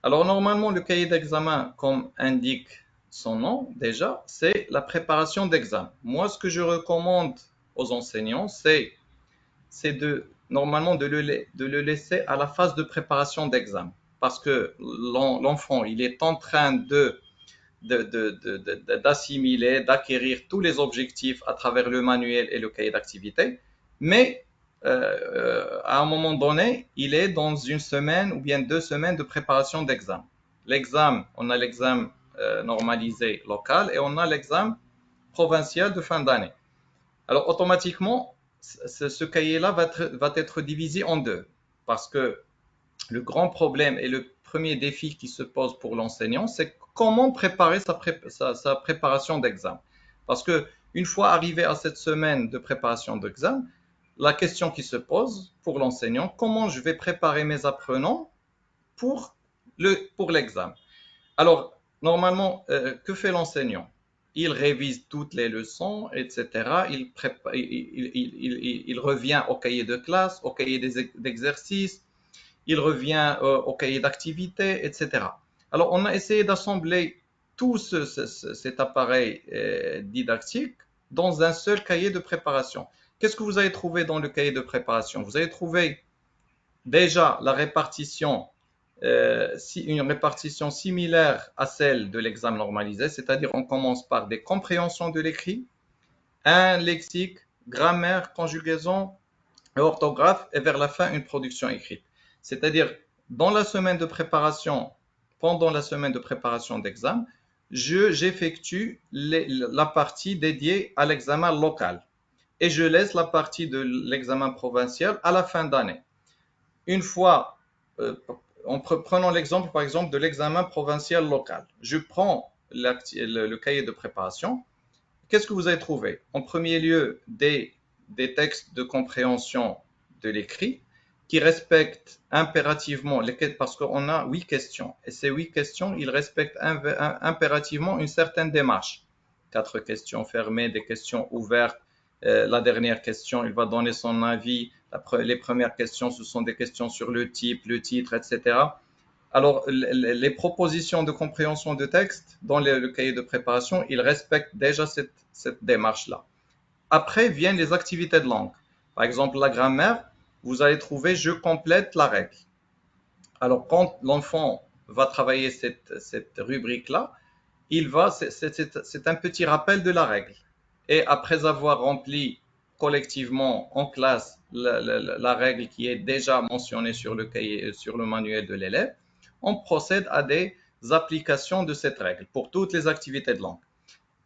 Alors, normalement, le cahier d'examen, comme indique son nom déjà, c'est la préparation d'examen. Moi, ce que je recommande aux enseignants, c'est normalement de le laisser à la phase de préparation d'examen. Parce que l'enfant, il est en train d'assimiler, d'acquérir tous les objectifs à travers le manuel et le cahier d'activité. Mais à un moment donné, il est dans une semaine ou bien 2 semaines de préparation d'examen. L'examen, on a l'examen normalisé local et on a l'examen provincial de fin d'année. Alors automatiquement, ce cahier-là va être divisé en deux parce que le grand problème et le premier défi qui se pose pour l'enseignant, c'est comment préparer sa préparation d'examen. Parce que une fois arrivé à cette semaine de préparation d'examen, la question qui se pose pour l'enseignant, comment je vais préparer mes apprenants pour l'examen. Alors, normalement, que fait l'enseignant? Il révise toutes les leçons, etc. Il revient au cahier de classe, au cahier d'exercice, il revient au cahier d'activité, etc. Alors, on a essayé d'assembler tout cet appareil didactique dans un seul cahier de préparation. Qu'est-ce que vous avez trouvé dans le cahier de préparation? Vous avez trouvé déjà la répartition, une répartition similaire à celle de l'examen normalisé, c'est-à-dire on commence par des compréhensions de l'écrit, un lexique, grammaire, conjugaison, orthographe et vers la fin une production écrite. C'est-à-dire dans la semaine de préparation, pendant la semaine de préparation d'examen, j'effectue la partie dédiée à l'examen local et je laisse la partie de l'examen provincial à la fin d'année. Une fois, prenons l'exemple par exemple de l'examen provincial local. Je prends le cahier de préparation. Qu'est-ce que vous avez trouvé? En premier lieu, des textes de compréhension de l'écrit qui respectent impérativement, parce qu'on a 8 questions. Et ces 8 questions, ils respectent impérativement une certaine démarche. 4 questions fermées, des questions ouvertes. La dernière question, il va donner son avis. Les premières questions, ce sont des questions sur le type, le titre, etc. Alors, les propositions de compréhension de texte dans le cahier de préparation, ils respectent déjà cette démarche-là. Après viennent les activités de langue. Par exemple, la grammaire, vous allez trouver je complète la règle. Alors, quand l'enfant va travailler cette rubrique-là, c'est un petit rappel de la règle. Et après avoir rempli collectivement en classe la règle qui est déjà mentionnée sur le cahier, sur le manuel de l'élève, on procède à des applications de cette règle pour toutes les activités de langue.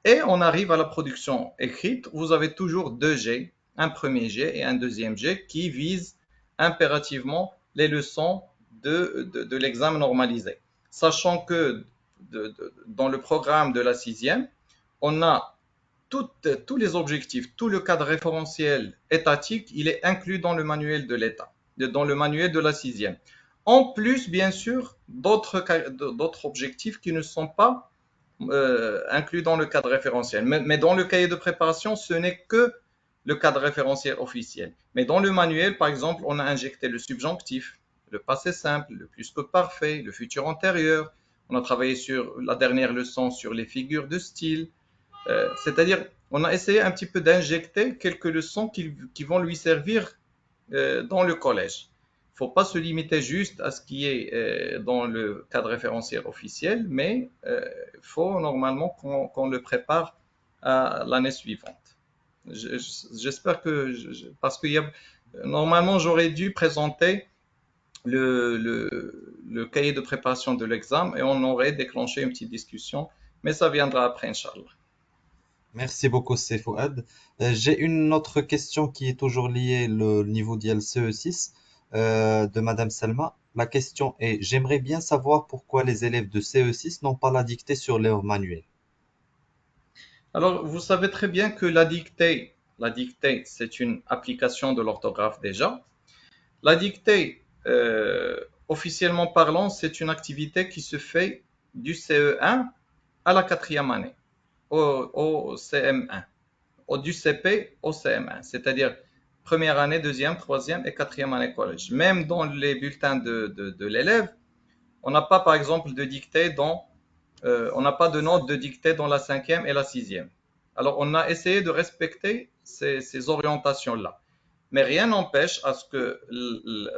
Et on arrive à la production écrite. Vous avez toujours 2 G, un premier G et un deuxième G qui visent impérativement les leçons de l'examen normalisé. Sachant que dans le programme de la sixième, on a tous les objectifs, tout le cadre référentiel étatique, il est inclus dans le manuel de l'État, dans le manuel de la sixième. En plus, bien sûr, d'autres objectifs qui ne sont pas inclus dans le cadre référentiel. Mais dans le cahier de préparation, ce n'est que le cadre référentiel officiel. Mais dans le manuel, par exemple, on a injecté le subjonctif, le passé simple, le plus que parfait, le futur antérieur. On a travaillé sur la dernière leçon sur les figures de style. C'est-à-dire, on a essayé un petit peu d'injecter quelques leçons qui vont lui servir dans le collège. Il ne faut pas se limiter juste à ce qui est dans le cadre référentiel officiel, mais il faut normalement qu'on le prépare à l'année suivante. J'espère que, parce que normalement j'aurais dû présenter le cahier de préparation de l'examen et on aurait déclenché une petite discussion, mais ça viendra après, Inch'Allah. Merci beaucoup, c'est Fouad. J'ai une autre question qui est toujours liée au niveau d'ILCE6 de Madame Selma. La question est, j'aimerais bien savoir pourquoi les élèves de CE6 n'ont pas la dictée sur leur manuel. Alors, vous savez très bien que la dictée, c'est une application de l'orthographe déjà. La dictée, officiellement parlant, c'est une activité qui se fait du CE1 à la quatrième année, au CM1, du CP au CM1, c'est-à-dire première année, deuxième, troisième et quatrième année collège. Même dans les bulletins de l'élève, on n'a pas, par exemple, on n'a pas de note de dictée dans la cinquième et la sixième. Alors, on a essayé de respecter ces orientations-là. Mais rien n'empêche à ce que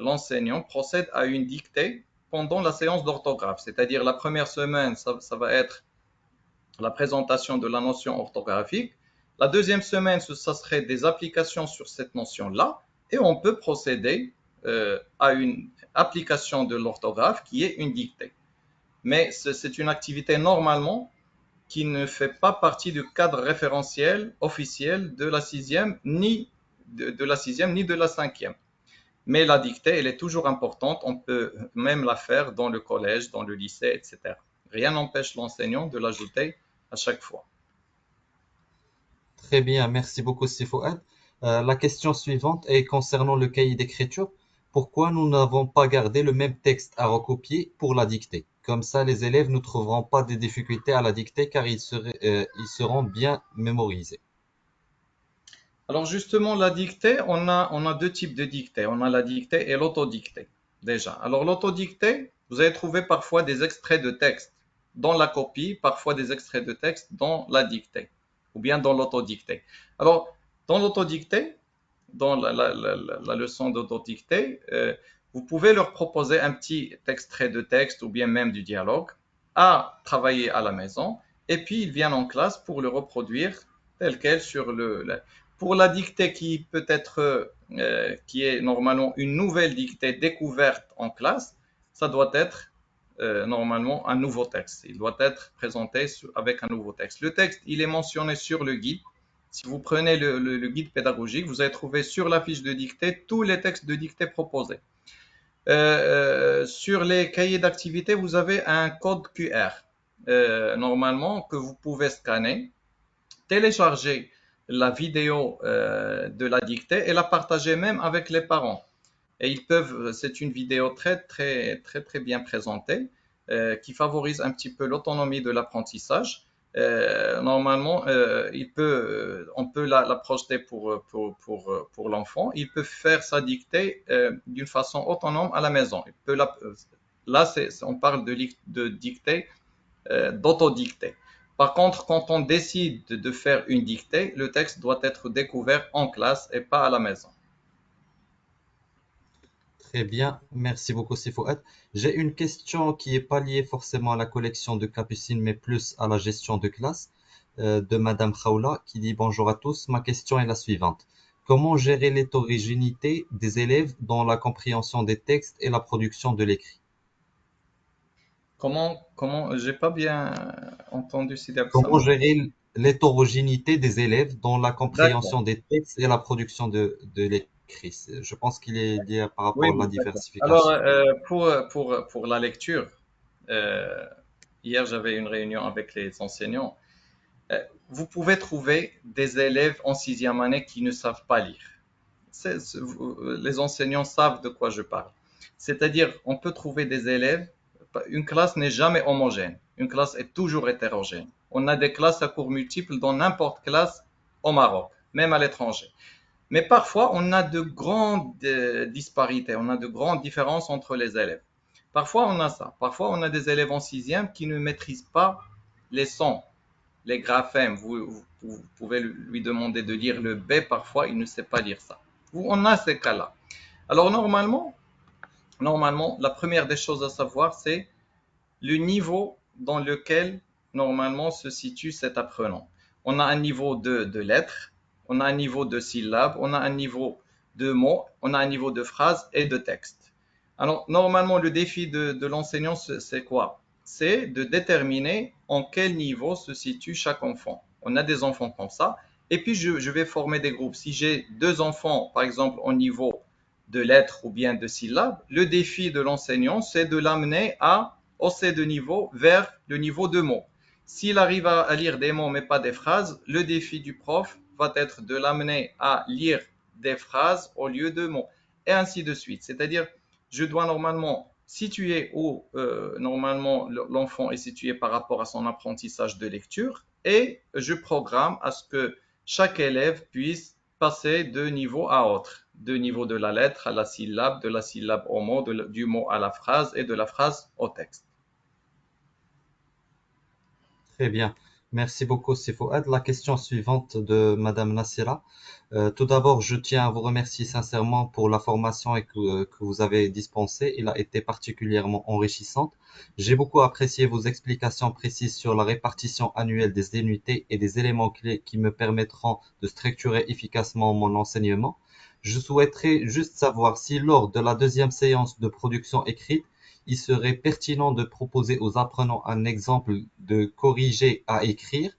l'enseignant procède à une dictée pendant la séance d'orthographe. C'est-à-dire la première semaine, ça va être la présentation de la notion orthographique. La deuxième semaine, ça serait des applications sur cette notion-là. Et on peut procéder à une application de l'orthographe qui est une dictée. Mais c'est une activité normalement qui ne fait pas partie du cadre référentiel officiel de la sixième, ni de la sixième, ni de la cinquième. Mais la dictée, elle est toujours importante. On peut même la faire dans le collège, dans le lycée, etc. Rien n'empêche l'enseignant de l'ajouter à chaque fois. Très bien, merci beaucoup, c'est Fouad. La question suivante est concernant le cahier d'écriture. Pourquoi nous n'avons pas gardé le même texte à recopier pour la dictée? Comme ça, les élèves ne trouveront pas de difficultés à la dictée car ils seront bien mémorisés. Alors justement, la dictée, on a deux types de dictée. On a la dictée et l'autodictée, déjà. Alors l'autodictée, vous allez trouver parfois des extraits de texte dans la copie, parfois des extraits de texte dans la dictée, ou bien dans l'autodictée. Alors, dans l'autodictée, dans la leçon d'autodictée, vous pouvez leur proposer un petit extrait de texte ou bien même du dialogue à travailler à la maison, et puis ils viennent en classe pour le reproduire tel quel pour la dictée qui peut être, qui est normalement une nouvelle dictée découverte en classe, ça doit être normalement un nouveau texte. Il doit être présenté avec un nouveau texte. Le texte, il est mentionné sur le guide. Si vous prenez le guide pédagogique, vous allez trouver sur la fiche de dictée tous les textes de dictée proposés. Sur les cahiers d'activité, vous avez un code QR, normalement, que vous pouvez scanner, télécharger la vidéo de la dictée et la partager même avec les parents. Et c'est une vidéo très, très, très, très bien présentée qui favorise un petit peu l'autonomie de l'apprentissage. Normalement, on peut la projeter pour l'enfant. Il peut faire sa dictée d'une façon autonome à la maison. Là, on parle de dictée, d'autodictée. Par contre, quand on décide de faire une dictée, le texte doit être découvert en classe et pas à la maison. Très bien, merci beaucoup, c'est Fouad. J'ai une question qui n'est pas liée forcément à la collection de Capucine, mais plus à la gestion de classe de Madame Khaoula, qui dit bonjour à tous. Ma question est la suivante. Comment gérer l'hétérogénéité des élèves dans la compréhension des textes et la production de l'écrit? J'ai pas bien entendu Sidi Comment Abdessamad. gérer l'hétérogénéité des élèves dans la D'accord. compréhension des textes et la production de l'écrit? Je pense qu'il est lié par Oui, rapport à la oui, d'accord. Alors, diversification. pour la lecture, euh, hier j'avais une réunion avec les enseignants. Vous pouvez trouver des élèves en sixième année qui ne savent pas lire. Les enseignants savent de quoi je parle. C'est-à-dire, on peut trouver des élèves, une classe n'est jamais homogène, une classe est toujours hétérogène. On a des classes à cours multiples dans n'importe quelle classe au Maroc, même à l'étranger. Mais parfois, on a de grandes disparités, on a de grandes différences entre les élèves. Parfois, on a ça. Parfois, on a des élèves en sixième qui ne maîtrisent pas les sons, les graphèmes. Vous pouvez lui demander de lire le B, parfois, il ne sait pas lire ça. On a ces cas-là. Alors, normalement, la première des choses à savoir, c'est le niveau dans lequel normalement se situe cet apprenant. On a un niveau de lettres, on a un niveau de syllabes, on a un niveau de mots, on a un niveau de phrases et de texte. Alors, normalement, le défi de l'enseignant, c'est quoi? C'est de déterminer en quel niveau se situe chaque enfant. On a des enfants comme ça. Et puis, je vais former des groupes. Si j'ai deux enfants, par exemple, au niveau de lettres ou bien de syllabes, le défi de l'enseignant, c'est de l'amener à hausser de niveau vers le niveau de mots. S'il arrive à lire des mots mais pas des phrases, le défi du prof va être de l'amener à lire des phrases au lieu de mots. Et ainsi de suite. C'est-à-dire, je dois normalement situer où normalement l'enfant est situé par rapport à son apprentissage de lecture et je programme à ce que chaque élève puisse passer de niveau à autre, de niveau de la lettre à la syllabe, de la syllabe au mot, du mot à la phrase et de la phrase au texte. Très bien. Merci beaucoup, c'est Fouad. La question suivante de Madame Nassira. Tout d'abord, je tiens à vous remercier sincèrement pour la formation que vous avez dispensée. Elle a été particulièrement enrichissante. J'ai beaucoup apprécié vos explications précises sur la répartition annuelle des unités et des éléments clés qui me permettront de structurer efficacement mon enseignement. Je souhaiterais juste savoir si lors de la deuxième séance de production écrite, il serait pertinent de proposer aux apprenants un exemple de corriger à écrire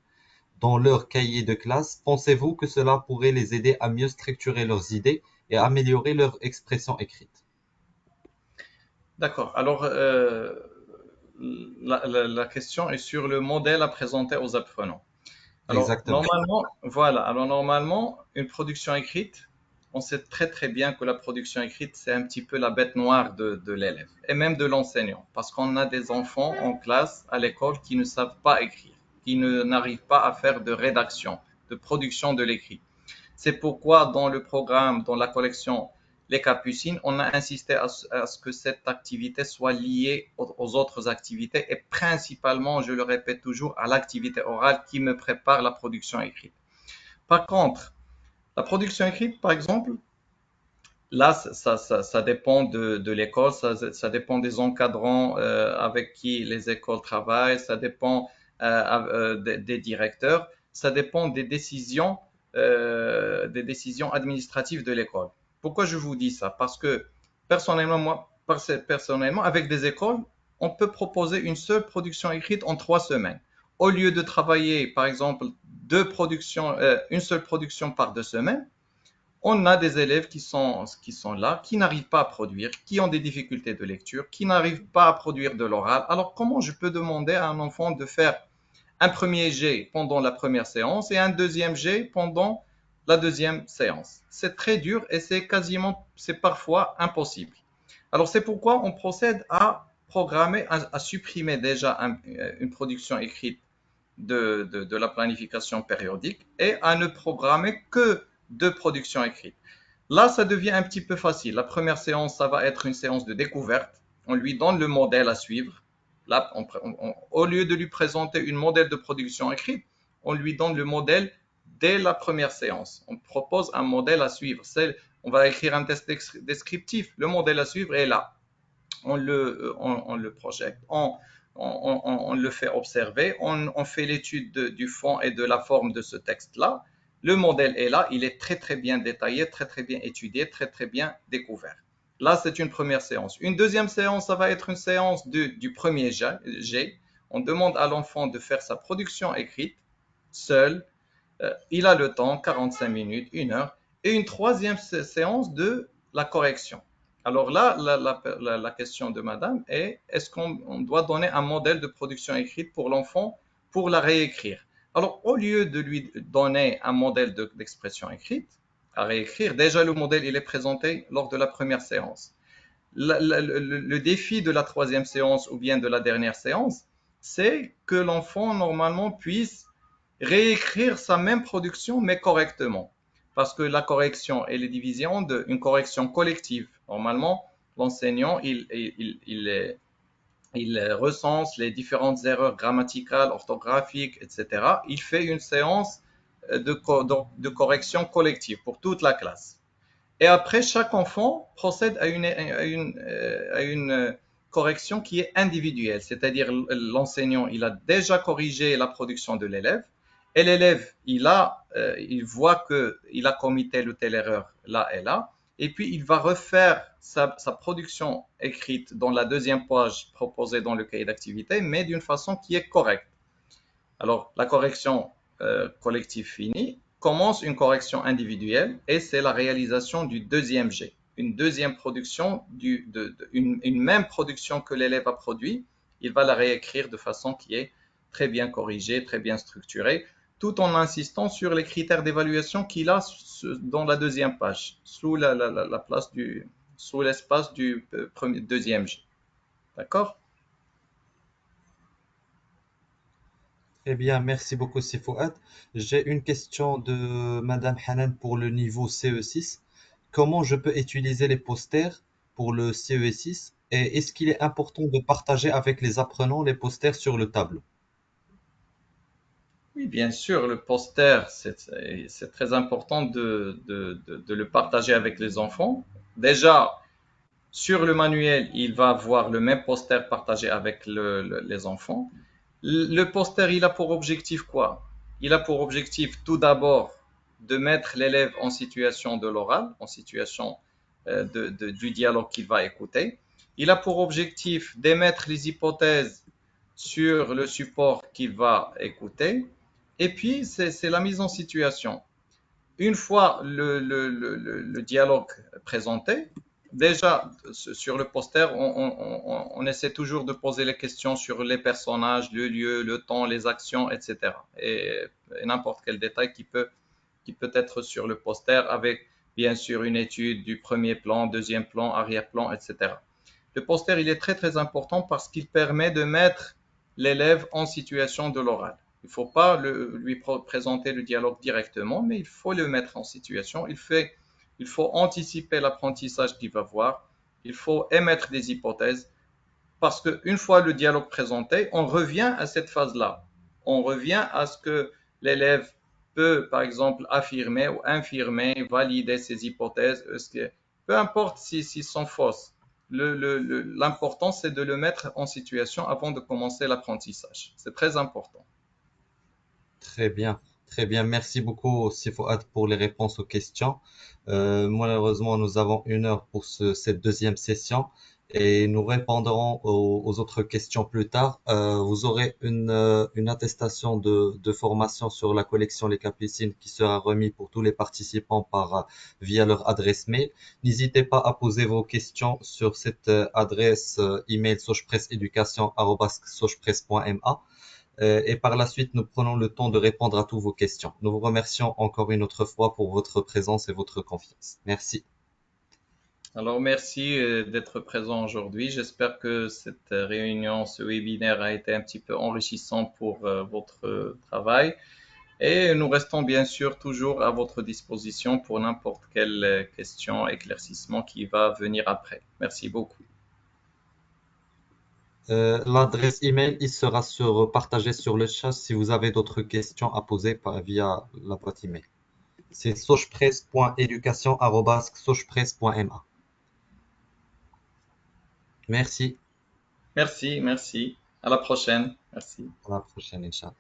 dans leur cahier de classe. Pensez-vous que cela pourrait les aider à mieux structurer leurs idées et à améliorer leur expression écrite? D'accord. Alors, la question est sur le modèle à présenter aux apprenants. Alors, Exactement. normalement, voilà. Alors, normalement, une production écrite, on sait très très bien que la production écrite, c'est un petit peu la bête noire de l'élève et même de l'enseignant. Parce qu'on a des enfants en classe, à l'école, qui ne savent pas écrire, qui n'arrivent pas à faire de rédaction, de production de l'écrit. C'est pourquoi dans le programme, dans la collection Les Capucines, on a insisté à ce que cette activité soit liée aux autres activités et principalement, je le répète toujours, à l'activité orale qui me prépare la production écrite. Par contre, la production écrite, par exemple, là, ça dépend de l'école, ça dépend des encadrants avec qui les écoles travaillent, ça dépend des directeurs, ça dépend des décisions administratives de l'école. Pourquoi je vous dis ça? Parce que personnellement, personnellement, avec des écoles, on peut proposer une seule production écrite en 3 semaines. Au lieu de travailler, par exemple, une seule production par 2 semaines, on a des élèves qui sont là, qui n'arrivent pas à produire, qui ont des difficultés de lecture, qui n'arrivent pas à produire de l'oral. Alors, comment je peux demander à un enfant de faire un premier jet pendant la première séance et un deuxième jet pendant la deuxième séance? C'est très dur et c'est parfois impossible. Alors, c'est pourquoi on procède à programmer, à supprimer déjà une production écrite de la planification périodique et à ne programmer que de production écrite. Là, ça devient un petit peu facile. La première séance, ça va être une séance de découverte. On lui donne le modèle à suivre. Là, au lieu de lui présenter une modèle de production écrite, on lui donne le modèle dès la première séance. On propose un modèle à suivre. On va écrire un test descriptif. Le modèle à suivre est là. On le projette, on le fait observer, on fait l'étude du fond et de la forme de ce texte-là. Le modèle est là, il est très très bien détaillé, très très bien étudié, très très bien découvert. Là, c'est une première séance. Une deuxième séance, ça va être une séance du premier G. On demande à l'enfant de faire sa production écrite seul. Il a le temps, 45 minutes, 1 heure. Et une troisième séance de la correction. Alors là, la question de madame est-ce qu'on doit donner un modèle de production écrite pour l'enfant pour la réécrire? Alors, au lieu de lui donner un modèle d'expression écrite à réécrire, déjà le modèle il est présenté lors de la première séance. le défi de la troisième séance ou bien de la dernière séance, c'est que l'enfant normalement puisse réécrire sa même production mais correctement. Parce que la correction et les divisions d'une correction collective. Normalement, l'enseignant, il recense les différentes erreurs grammaticales, orthographiques, etc. Il fait une séance de correction collective pour toute la classe. Et après, chaque enfant procède à une correction qui est individuelle, c'est-à-dire l'enseignant, il a déjà corrigé la production de l'élève, et l'élève, il voit qu'il a commis telle ou telle erreur là et là, et puis il va refaire sa production écrite dans la deuxième page proposée dans le cahier d'activité, mais d'une façon qui est correcte. Alors, la correction collective finie commence une correction individuelle et c'est la réalisation du deuxième jet. Une deuxième production, une même production que l'élève a produit, il va la réécrire de façon qui est très bien corrigée, très bien structurée, tout en insistant sur les critères d'évaluation qu'il a dans la deuxième page, sous l'espace du deuxième jet. D'accord? Très bien, merci beaucoup, Sifouad. J'ai une question de Madame Hanan pour le niveau CE6. Comment je peux utiliser les posters pour le CE6 et est-ce qu'il est important de partager avec les apprenants les posters sur le tableau? Oui, bien sûr, le poster, c'est très important de le partager avec les enfants. Déjà, sur le manuel, il va avoir le même poster partagé avec les enfants. Le poster, il a pour objectif quoi? Il a pour objectif tout d'abord de mettre l'élève en situation de l'oral, en situation du dialogue qu'il va écouter. Il a pour objectif d'émettre les hypothèses sur le support qu'il va écouter. Et puis, c'est la mise en situation. Une fois le dialogue présenté, déjà sur le poster, on essaie toujours de poser les questions sur les personnages, le lieu, le temps, les actions, etc. Et n'importe quel détail qui peut être sur le poster avec bien sûr une étude du premier plan, deuxième plan, arrière-plan, etc. Le poster, il est très très important parce qu'il permet de mettre l'élève en situation de l'oral. Il ne faut pas lui présenter le dialogue directement, mais il faut le mettre en situation. Il faut anticiper l'apprentissage qu'il va voir. Il faut émettre des hypothèses parce qu'une fois le dialogue présenté, on revient à cette phase-là. On revient à ce que l'élève peut, par exemple, affirmer ou infirmer, valider ses hypothèses, peu importe s'ils sont fausses. L'important, c'est de le mettre en situation avant de commencer l'apprentissage. C'est très important. Très bien, très bien. Merci beaucoup, Sifouad, pour les réponses aux questions. Malheureusement, nous avons 1 heure pour cette deuxième session et nous répondrons aux autres questions plus tard. Vous aurez une attestation de formation sur la collection Les Capucines qui sera remise pour tous les participants via leur adresse mail. N'hésitez pas à poser vos questions sur cette adresse email sochpresseeducation@sochpresse.ma. Et par la suite, nous prenons le temps de répondre à toutes vos questions. Nous vous remercions encore une autre fois pour votre présence et votre confiance. Merci. Alors, merci d'être présent aujourd'hui. J'espère que cette réunion, ce webinaire a été un petit peu enrichissant pour votre travail. Et nous restons bien sûr toujours à votre disposition pour n'importe quelle question, éclaircissement qui va venir après. Merci beaucoup. L'adresse email, il sera partagé sur le chat si vous avez d'autres questions à poser via la boîte email. C'est sochpresse.education@sochpresse.ma. Merci. Merci, merci. À la prochaine. Merci. À la prochaine, Inch'Allah.